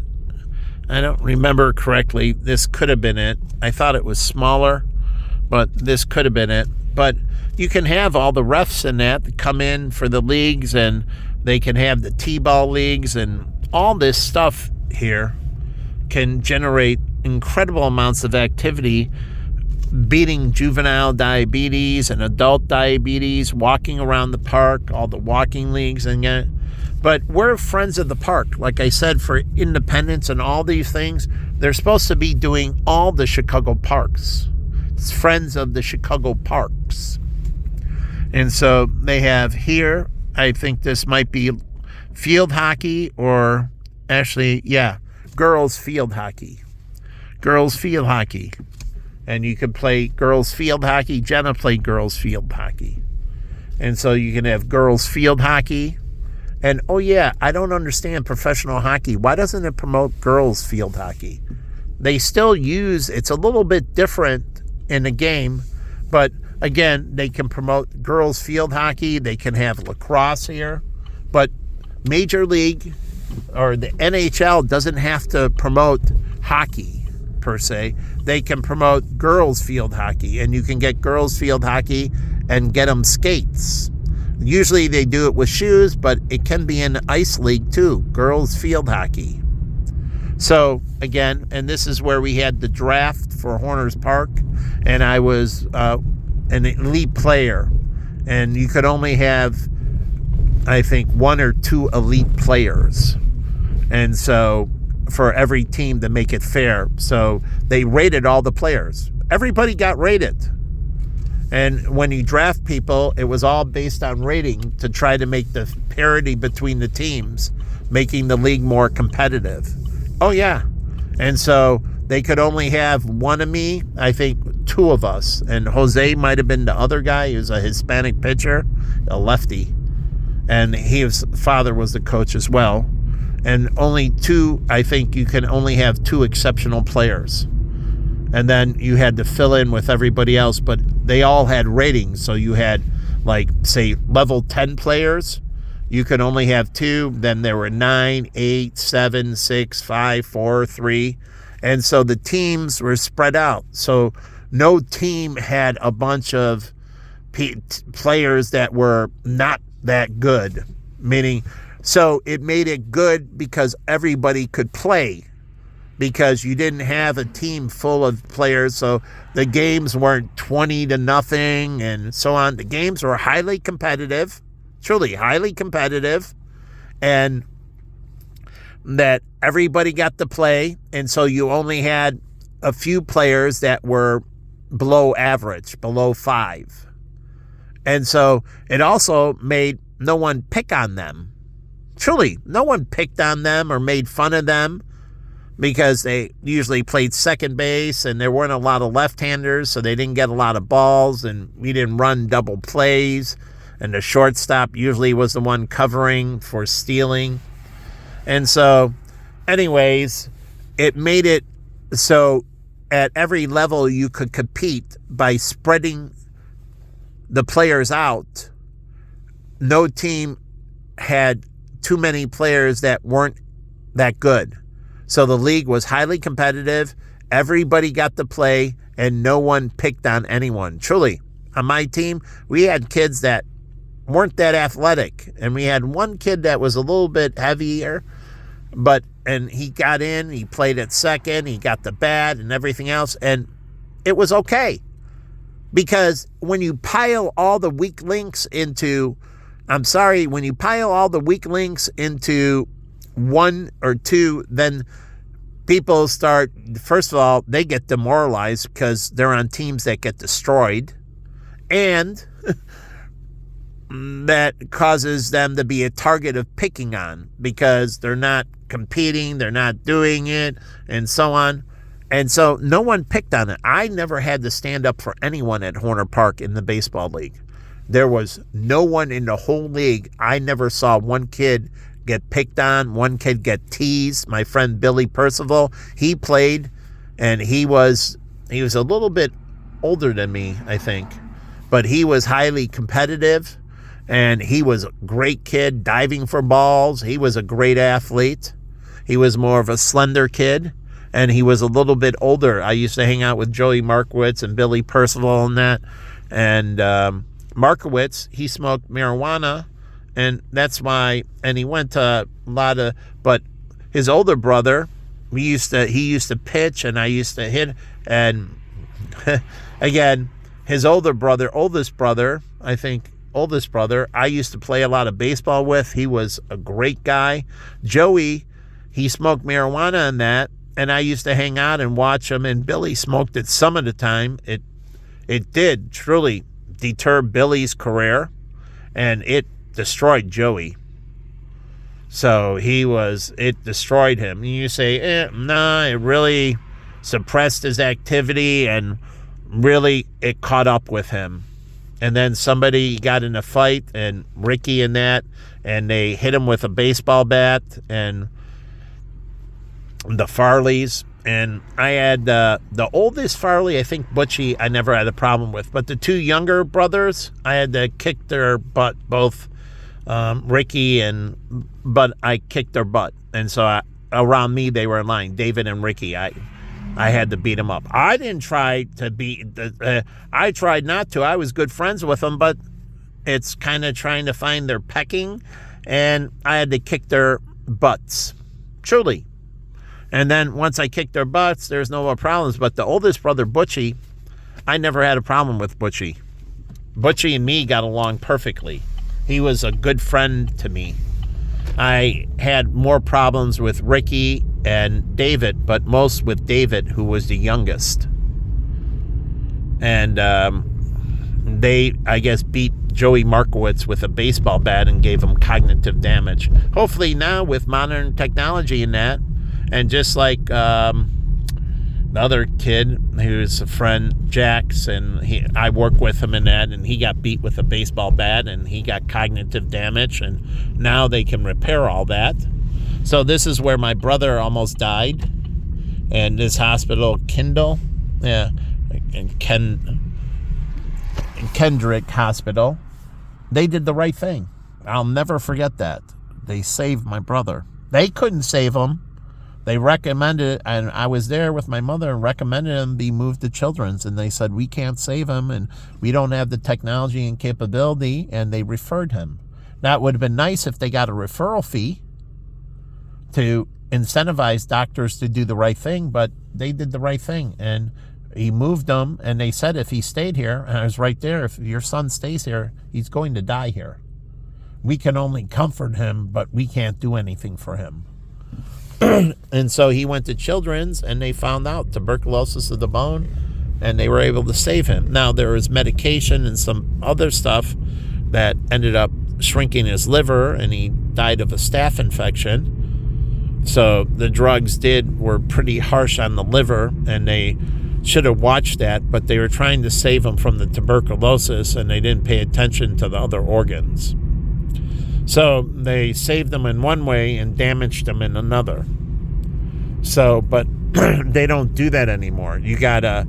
I don't remember correctly. This could have been it. I thought it was smaller, but this could have been it. But you can have all the refs in that come in for the leagues, and they can have the T-ball leagues, and all this stuff here can generate incredible amounts of activity, beating juvenile diabetes and adult diabetes, walking around the park, all the walking leagues. But we're friends of the park. Like I said, for independence and all these things, they're supposed to be doing all the Chicago parks. It's friends of the Chicago parks. And so they have here, I think this might be field hockey, or actually, girls field hockey. Girls field hockey. And you can play girls field hockey. Jenna played girls field hockey. And so you can have girls field hockey. And, I don't understand professional hockey. Why doesn't it promote girls field hockey? They still use, it's a little bit different in the game. But, again, they can promote girls field hockey. They can have lacrosse here. But Major League or the NHL doesn't have to promote hockey per se. They can promote girls field hockey, and you can get girls field hockey and get them skates. Usually they do it with shoes, but it can be in the ice league too, girls field hockey. So again, and this is where we had the draft for Horner's Park, and I was an elite player, and you could only have, I think, 1 or 2 elite players. And so for every team to make it fair. So they rated all the players. Everybody got rated. And when you draft people, it was all based on rating to try to make the parity between the teams, making the league more competitive. Oh, yeah. And so they could only have 1 of me, I think 2 of us. And Jose might have been the other guy. He was a Hispanic pitcher, a lefty. And his father was the coach as well. And only 2, I think you can only have 2 exceptional players. And then you had to fill in with everybody else, but they all had ratings. So you had, like, say, level 10 players. You could only have 2. Then there were 9, 8, 7, 6, 5, 4, 3. And so the teams were spread out. So no team had a bunch of players that were not that good, meaning... So it made it good because everybody could play, because you didn't have a team full of players. So the games weren't 20-0 and so on. The games were highly competitive, truly highly competitive, and that everybody got to play. And so you only had a few players that were below average, below 5. And so it also made no one pick on them. Truly, no one picked on them or made fun of them because they usually played second base and there weren't a lot of left-handers, so they didn't get a lot of balls, and we didn't run double plays, and the shortstop usually was the one covering for stealing. And so, anyways, it made it so at every level you could compete by spreading the players out. No team had too many players that weren't that good. So the league was highly competitive. Everybody got to play, and no one picked on anyone. Truly, on my team, we had kids that weren't that athletic, and we had one kid that was a little bit heavier, and he got in, he played at second, he got the bat and everything else, and it was okay. Because when you pile all the weak links into one or two, then people start, first of all, they get demoralized because they're on teams that get destroyed, and that causes them to be a target of picking on because they're not competing, they're not doing it, and so on. And so no one picked on it. I never had to stand up for anyone at Horner Park in the baseball league. There was no one in the whole league. I never saw one kid get picked on, one kid get teased. My friend Billy Percival, he played, and he was a little bit older than me, I think, but he was highly competitive, and he was a great kid diving for balls. He was a great athlete. He was more of a slender kid, and he was a little bit older. I used to hang out with Joey Markowitz and Billy Percival and that, and Markowitz, he smoked marijuana, and that's why, and he went to a lot of, but his older brother, he used to pitch, and I used to hit, and again, his oldest brother, I used to play a lot of baseball with. He was a great guy. Joey, he smoked marijuana and that, and I used to hang out and watch him, and Billy smoked it some of the time. It did truly deter Billy's career, and it destroyed Joey. So it destroyed him. And you say, it really suppressed his activity, and really it caught up with him. And then somebody got in a fight, and Ricky and that, and they hit him with a baseball bat, and the Farleys. And I had the oldest Farley, I think Butchie, I never had a problem with. But the two younger brothers, I had to kick their butt, both Ricky but I kicked their butt. And so around me, they were in line, David and Ricky. I had to beat them up. I didn't try to I tried not to. I was good friends with them, but it's kind of trying to find their pecking. And I had to kick their butts. Truly. And then once I kicked their butts, there's no more problems. But the oldest brother, Butchie, I never had a problem with Butchie. Butchie and me got along perfectly. He was a good friend to me. I had more problems with Ricky and David, but most with David, who was the youngest. And they, I guess, beat Joey Markowitz with a baseball bat and gave him cognitive damage. Hopefully now with modern technology and that, and just like the other kid who's a friend, Jax, and I worked with him in that, and he got beat with a baseball bat, and he got cognitive damage, and now they can repair all that. So this is where my brother almost died, and this hospital, Kendrick Hospital, they did the right thing. I'll never forget that. They saved my brother. They couldn't save him. They recommended, and I was there with my mother and recommended him be moved to Children's, and they said, we can't save him, and we don't have the technology and capability, and they referred him. Now, it would have been nice if they got a referral fee to incentivize doctors to do the right thing, but they did the right thing, and he moved him, and they said if he stayed here, and I was right there, if your son stays here, he's going to die here. We can only comfort him, but we can't do anything for him. And so he went to Children's, and they found out tuberculosis of the bone, and they were able to save him. Now, there was medication and some other stuff that ended up shrinking his liver, and he died of a staph infection. So the drugs were pretty harsh on the liver, and they should have watched that, but they were trying to save him from the tuberculosis, and they didn't pay attention to the other organs. So they saved him in one way and damaged him in another. So, but they don't do that anymore. You gotta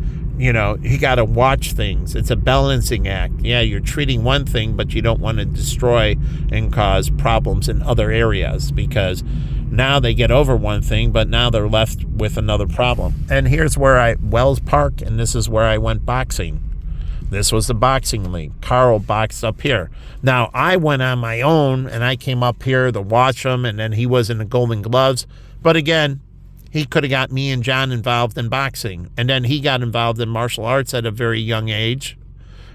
watch things. It's a balancing act. Yeah, you're treating one thing, but you don't want to destroy and cause problems in other areas, because now they get over one thing, but now they're left with another problem. And here's where Wells Park, and this is where I went boxing. This was the boxing league. Carl boxed up here. Now, I went on my own, and I came up here to watch him, and then he was in the Golden Gloves. But again, he could have got me and John involved in boxing. And then he got involved in martial arts at a very young age.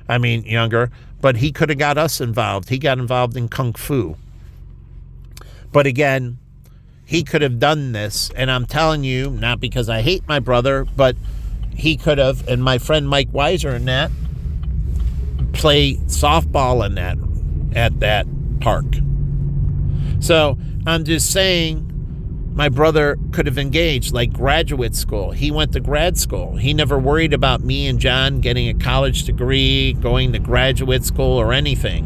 I mean, younger. But he could have got us involved. He got involved in Kung Fu. But again, he could have done this. And I'm telling you, not because I hate my brother, but he could have, and my friend Mike Weiser and that, play softball at that park. So I'm just saying, my brother could have engaged, like graduate school. He went to grad school. He never worried about me and John getting a college degree, going to graduate school, or anything.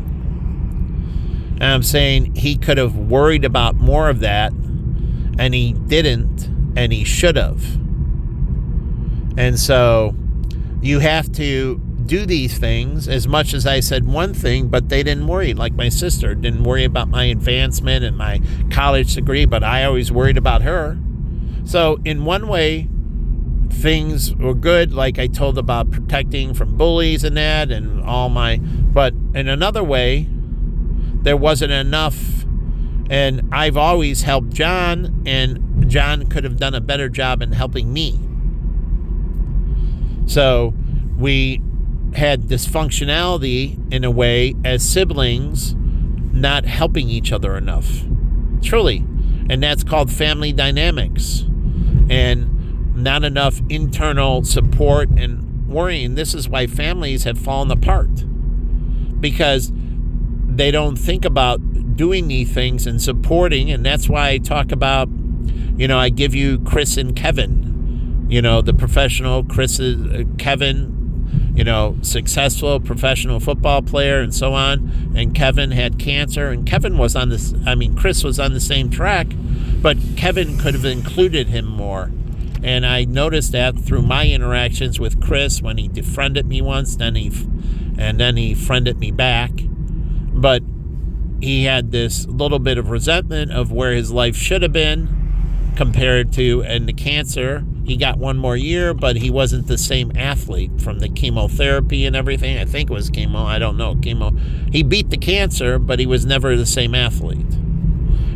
And I'm saying he could have worried about more of that, and he didn't, and he should have. And so you have to do these things. As much as I said one thing, but they didn't worry. Like my sister didn't worry about my advancement and my college degree, but I always worried about her. So in one way, things were good, like I told about protecting from bullies and that, and but in another way, there wasn't enough. And I've always helped John, and John could have done a better job in helping me. So we had dysfunctionality in a way as siblings, not helping each other enough. Truly. And that's called family dynamics. And not enough internal support and worrying. This is why families have fallen apart. Because they don't think about doing these things and supporting. And that's why I talk about, I give you Chris and Kevin. The professional Kevin, successful professional football player and so on. And Kevin had cancer, and Chris was on the same track, but Kevin could have included him more. And I noticed that through my interactions with Chris when he defriended me once, then he friended me back. But he had this little bit of resentment of where his life should have been compared to, and the cancer. He got one more year, but he wasn't the same athlete from the chemotherapy and everything. I think it was chemo. I don't know. Chemo. He beat the cancer, but he was never the same athlete.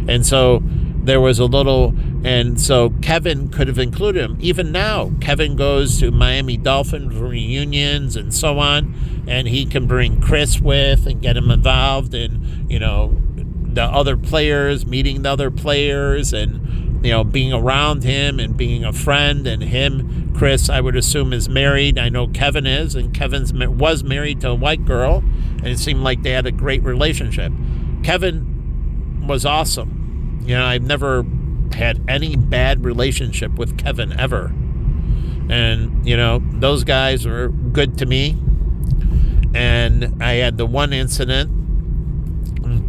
And so there was and so Kevin could have included him. Even now, Kevin goes to Miami Dolphins reunions and so on, and he can bring Chris with and get him involved in, the other players, meeting the other players, and being around him and being a friend. And him, Chris, I would assume is married. I know Kevin is, and Kevin was married to a white girl, and it seemed like they had a great relationship. Kevin was awesome. I've never had any bad relationship with Kevin ever. And, those guys were good to me. And I had the one incident,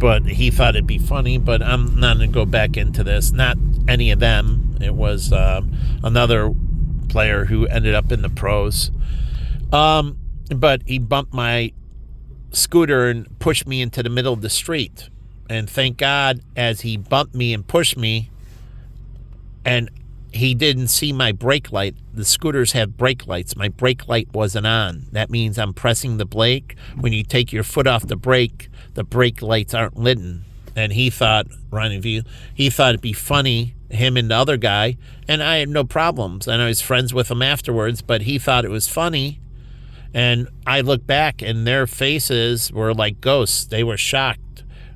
but he thought it'd be funny, but I'm not going to go back into this. Not any of them. It was another player who ended up in the pros. But he bumped my scooter and pushed me into the middle of the street. And thank God, as he bumped me and pushed me, and he didn't see my brake light. The scooters have brake lights. My brake light wasn't on. That means I'm pressing the brake. When you take your foot off the brake lights aren't lit. And he thought, he thought it'd be funny, him and the other guy, and I had no problems. And I was friends with him afterwards, but he thought it was funny. And I looked back, and their faces were like ghosts. They were shocked.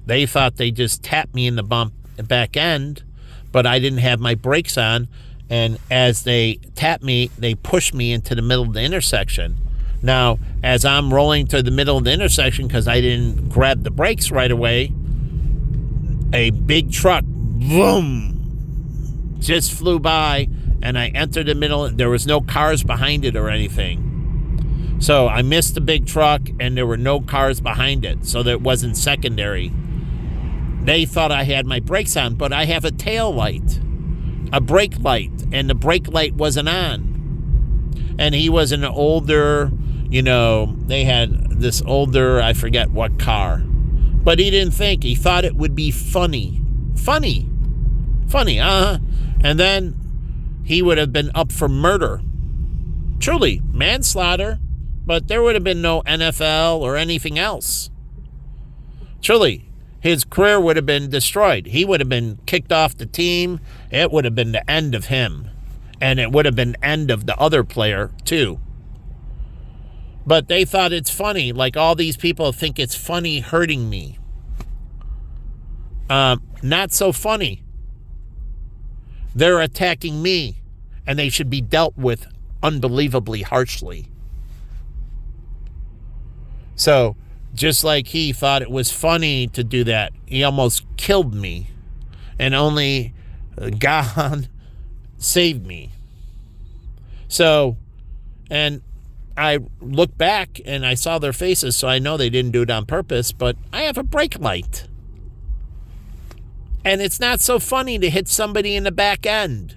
They thought they just tapped me in the back end, but I didn't have my brakes on, And as they tapped me, they pushed me into the middle of the intersection. Now, as I'm rolling to the middle of the intersection because I didn't grab the brakes right away, a big truck, boom, just flew by, and I entered the middle. There was no cars behind it or anything. So I missed the big truck, and there were no cars behind it, so that it wasn't secondary. They thought I had my brakes on, but I have a tail light, a brake light, and the brake light wasn't on. And he was an older, they had this older, I forget what car. But he didn't think. He thought it would be funny. Funny, And then he would have been up for murder. Truly, manslaughter, but there would have been no NFL or anything else. Truly, his career would have been destroyed. He would have been kicked off the team. It would have been the end of him. And it would have been the end of the other player, too. But they thought it's funny. Like all these people think it's funny hurting me. Not so funny. They're attacking me. And they should be dealt with unbelievably harshly. So, just like he thought it was funny to do that, he almost killed me. And only God saved me. So, and I looked back and I saw their faces, so I know they didn't do it on purpose, but I have a brake light. And it's not so funny to hit somebody in the back end.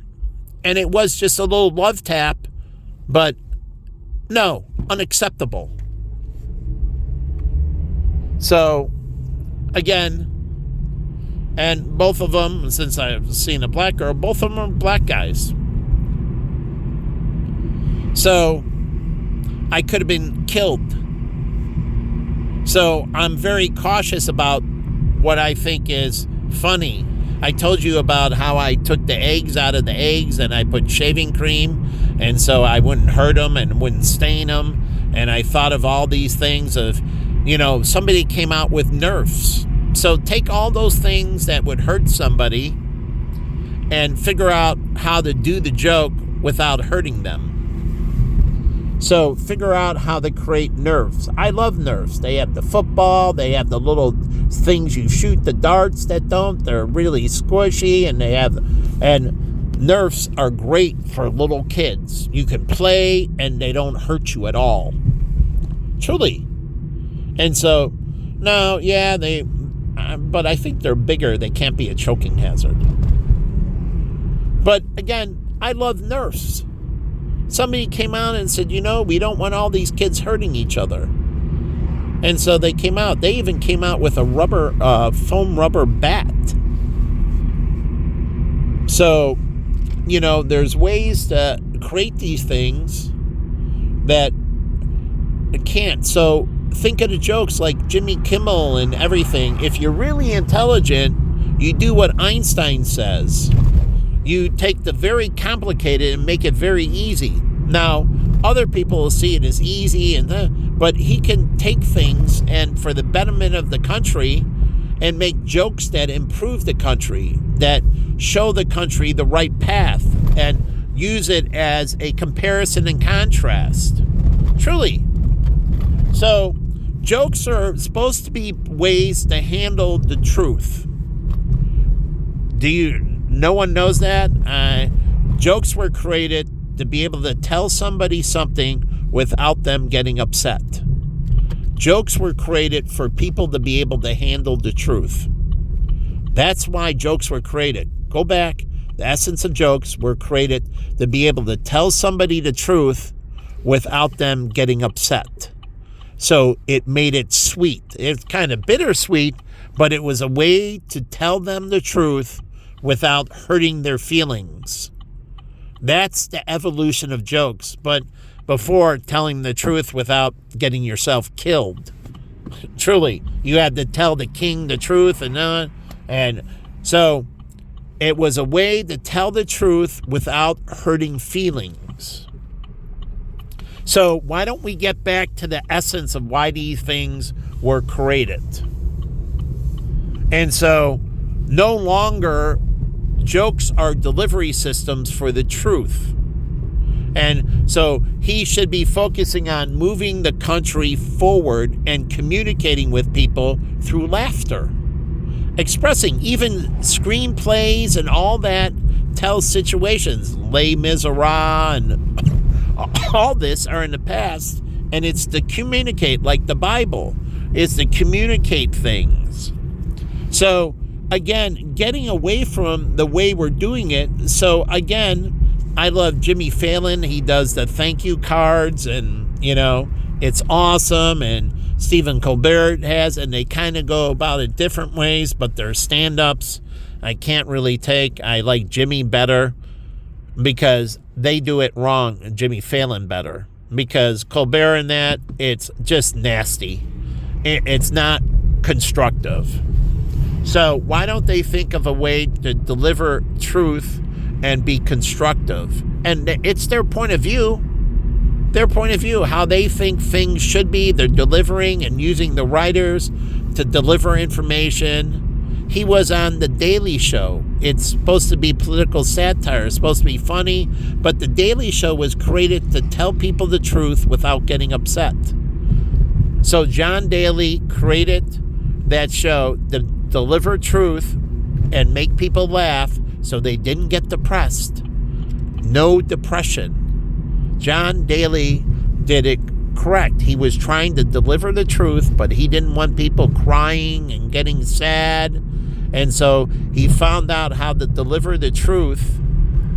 And it was just a little love tap, but no, unacceptable. So, again, and both of them, since I've seen a black girl, both of them are black guys. So, I could have been killed. So, I'm very cautious about what I think is funny. I told you about how I took the eggs out of the eggs and I put shaving cream, and so I wouldn't hurt them and wouldn't stain them. And I thought of all these things of, somebody came out with Nerfs. So take all those things that would hurt somebody and figure out how to do the joke without hurting them. So figure out how to create Nerfs. I love Nerfs. They have the football. They have the little things you shoot, the darts that don't. They're really squishy, and and Nerfs are great for little kids. You can play, and they don't hurt you at all. Truly. And so, no, yeah, but I think they're bigger. They can't be a choking hazard. But again, I love Nerfs. Somebody came out and said, we don't want all these kids hurting each other. And so they came out. They even came out with a foam rubber bat. So, there's ways to create these things that can't. So think of the jokes like Jimmy Kimmel and everything. If you're really intelligent, you do what Einstein says. You take the very complicated and make it very easy. Now, other people will see it as easy, but he can take things and for the betterment of the country and make jokes that improve the country, that show the country the right path, and use it as a comparison and contrast. Truly. So, jokes are supposed to be ways to handle the truth. No one knows that? Jokes were created to be able to tell somebody something without them getting upset. Jokes were created for people to be able to handle the truth. That's why jokes were created. Go back. The essence of jokes were created to be able to tell somebody the truth without them getting upset. So it made it sweet. It's kind of bittersweet, but it was a way to tell them the truth without hurting their feelings. That's the evolution of jokes. But before, telling the truth without getting yourself killed. Truly, you had to tell the king the truth, and so it was a way to tell the truth without hurting feelings. So why don't we get back to the essence of why these things were created? And so no longer jokes are delivery systems for the truth. And so he should be focusing on moving the country forward and communicating with people through laughter. Expressing, even screenplays and all that tell situations. Les Miserables and all this are in the past, and it's to communicate, like the Bible is to communicate things. So again, getting away from the way we're doing it. So again, I love Jimmy Fallon. He does the thank you cards, and it's awesome. And Stephen Colbert has, and they kind of go about it different ways, but they're stand-ups I can't really take. I like Jimmy better because they do it wrong, and Jimmy Fallon better. Because Colbert and that, it's just nasty. It's not constructive. So why don't they think of a way to deliver truth and be constructive? And it's their point of view. Their point of view, how they think things should be. They're delivering and using the writers to deliver information. He was on The Daily Show. It's supposed to be political satire. It's supposed to be funny. But The Daily Show was created to tell people the truth without getting upset. So John Daly created that show to deliver truth and make people laugh so they didn't get depressed. No depression. John Daly did it correct. He was trying to deliver the truth, but he didn't want people crying and getting sad. And so he found out how to deliver the truth.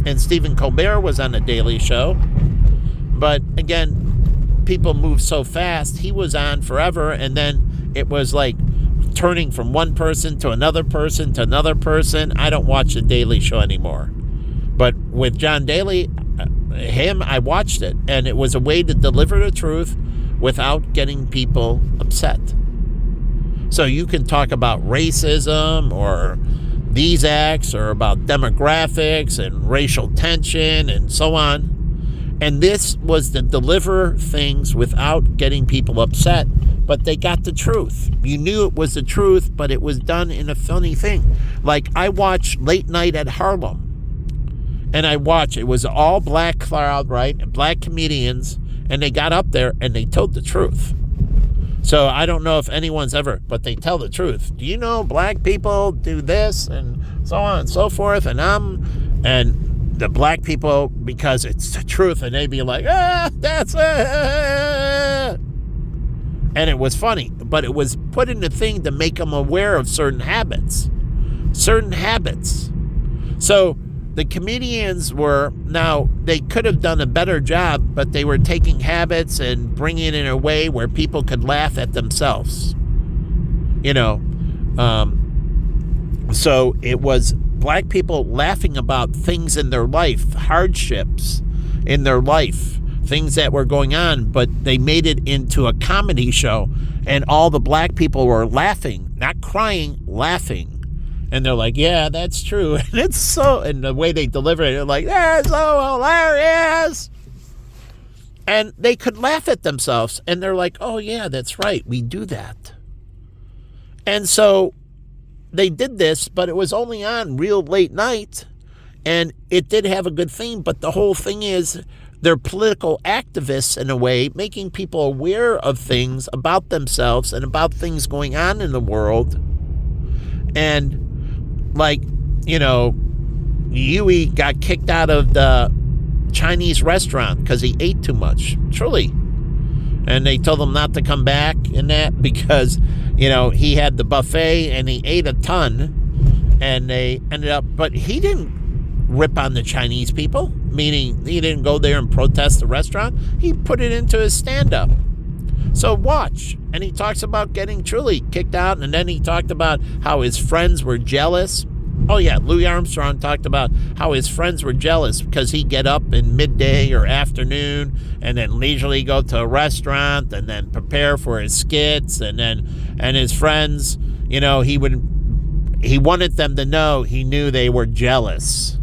And Stephen Colbert was on The Daily Show. But again, people move so fast. He was on forever, and then it was like turning from one person to another person to another person. I don't watch The Daily Show anymore. But with John Daly, I watched it, and it was a way to deliver the truth without getting people upset. So you can talk about racism or these acts or about demographics and racial tension and so on. And this was to deliver things without getting people upset, but they got the truth. You knew it was the truth, but it was done in a funny thing. Like I watched Late Night at Harlem. And it was all black crowd, right? And black comedians. And they got up there and they told the truth. So I don't know if anyone's but they tell the truth. Do you know black people do this and so on and so forth? And the black people, because it's the truth, and they'd be like, that's it. And it was funny, but it was put in the thing to make them aware of certain habits. So the comedians they could have done a better job, but they were taking habits and bringing it in a way where people could laugh at themselves. So it was black people laughing about things in their life, hardships in their life, things that were going on, but they made it into a comedy show, and all the black people were laughing, not crying, laughing. And they're like, yeah, that's true. And it's and the way they deliver it, they're like, that's so hilarious. And they could laugh at themselves. And they're like, oh, yeah, that's right. We do that. And so they did this, but it was only on real late night. And it did have a good theme. But the whole thing is they're political activists in a way, making people aware of things about themselves and about things going on in the world. And Yui got kicked out of the Chinese restaurant because he ate too much, truly. And they told him not to come back in that because, he had the buffet and he ate a ton. And they ended up, but he didn't rip on the Chinese people, meaning he didn't go there and protest the restaurant. He put it into his stand-up. So watch. And he talks about getting truly kicked out. And then he talked about how his friends were jealous. Oh, yeah. Louis Armstrong talked about how his friends were jealous because he'd get up in midday or afternoon and then leisurely go to a restaurant and then prepare for his skits. And his friends, he wanted them to know he knew they were jealous.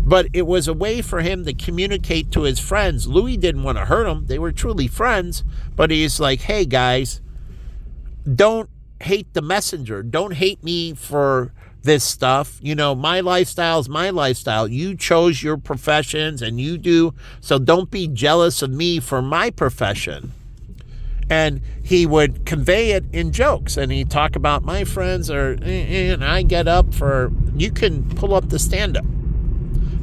But it was a way for him to communicate to his friends. Louis didn't want to hurt him. They were truly friends. But he's like, hey, guys, don't hate the messenger. Don't hate me for this stuff. You know, my lifestyle is my lifestyle. You chose your professions and you do, so don't be jealous of me for my profession. And he would convey it in jokes, and he'd talk about my friends and I get up for, you can pull up the stand-up.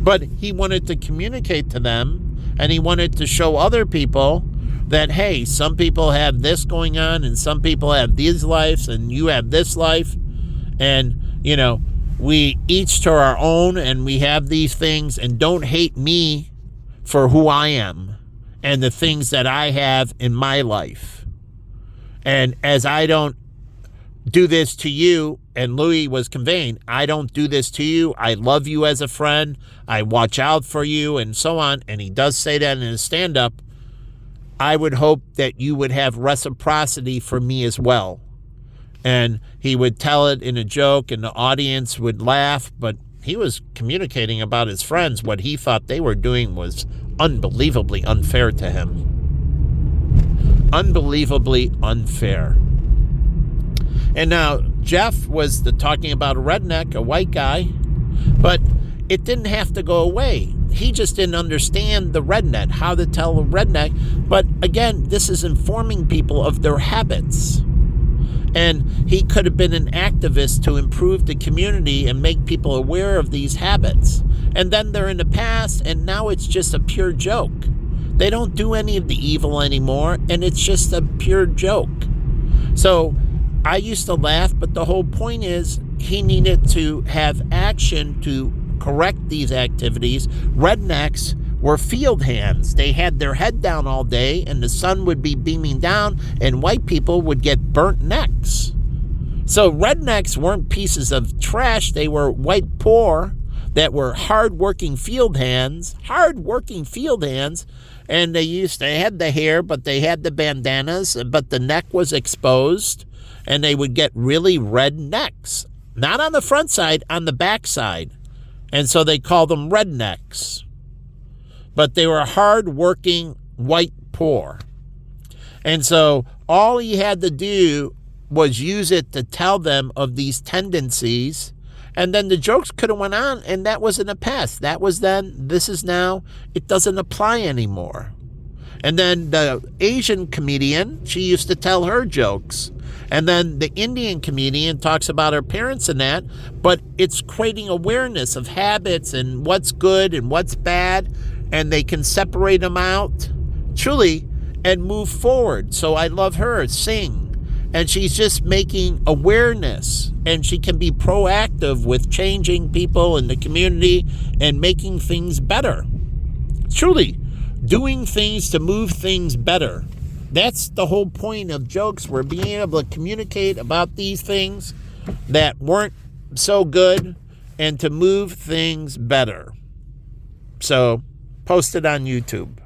But he wanted to communicate to them, and he wanted to show other people that, hey, some people have this going on, and some people have these lives, and you have this life. And, you know, we each to our own, and we have these things, and don't hate me for who I am and the things that I have in my life. And as I don't do this to you, and Louis was conveying, I don't do this to you. I love you as a friend. I watch out for you and so on. And he does say that in his stand-up. I would hope that you would have reciprocity for me as well. And he would tell it in a joke, and the audience would laugh, but he was communicating about his friends. What he thought they were doing was unbelievably unfair to him. Unbelievably unfair. And now Jeff was talking about a redneck, a white guy, but it didn't have to go away. He just didn't understand the redneck, how to tell a redneck. But again, this is informing people of their habits. And he could have been an activist to improve the community and make people aware of these habits. And then they're in the past, and now it's just a pure joke. They don't do any of the evil anymore, and it's just a pure joke. So I used to laugh, but the whole point is he needed to have action to correct these activities. Rednecks were field hands. They had their head down all day, and the sun would be beaming down, and white people would get burnt necks. So rednecks weren't pieces of trash. They were white poor that were hard-working field hands, and they had the hair, but they had the bandanas, but the neck was exposed, and they would get really red necks. Not on the front side, on the back side. And so they called them rednecks. But they were hard-working, white poor. And so all he had to do was use it to tell them of these tendencies, and then the jokes could have went on, and that was in the past. That was then, this is now. It doesn't apply anymore. And then the Asian comedian, she used to tell her jokes. And then the Indian comedian talks about her parents and that, but it's creating awareness of habits and what's good and what's bad, and they can separate them out, truly, and move forward. So I love her, sing. And she's just making awareness, and she can be proactive with changing people in the community and making things better. Truly, doing things to move things better. That's the whole point of jokes. We're being able to communicate about these things that weren't so good and to move things better. So, post it on YouTube.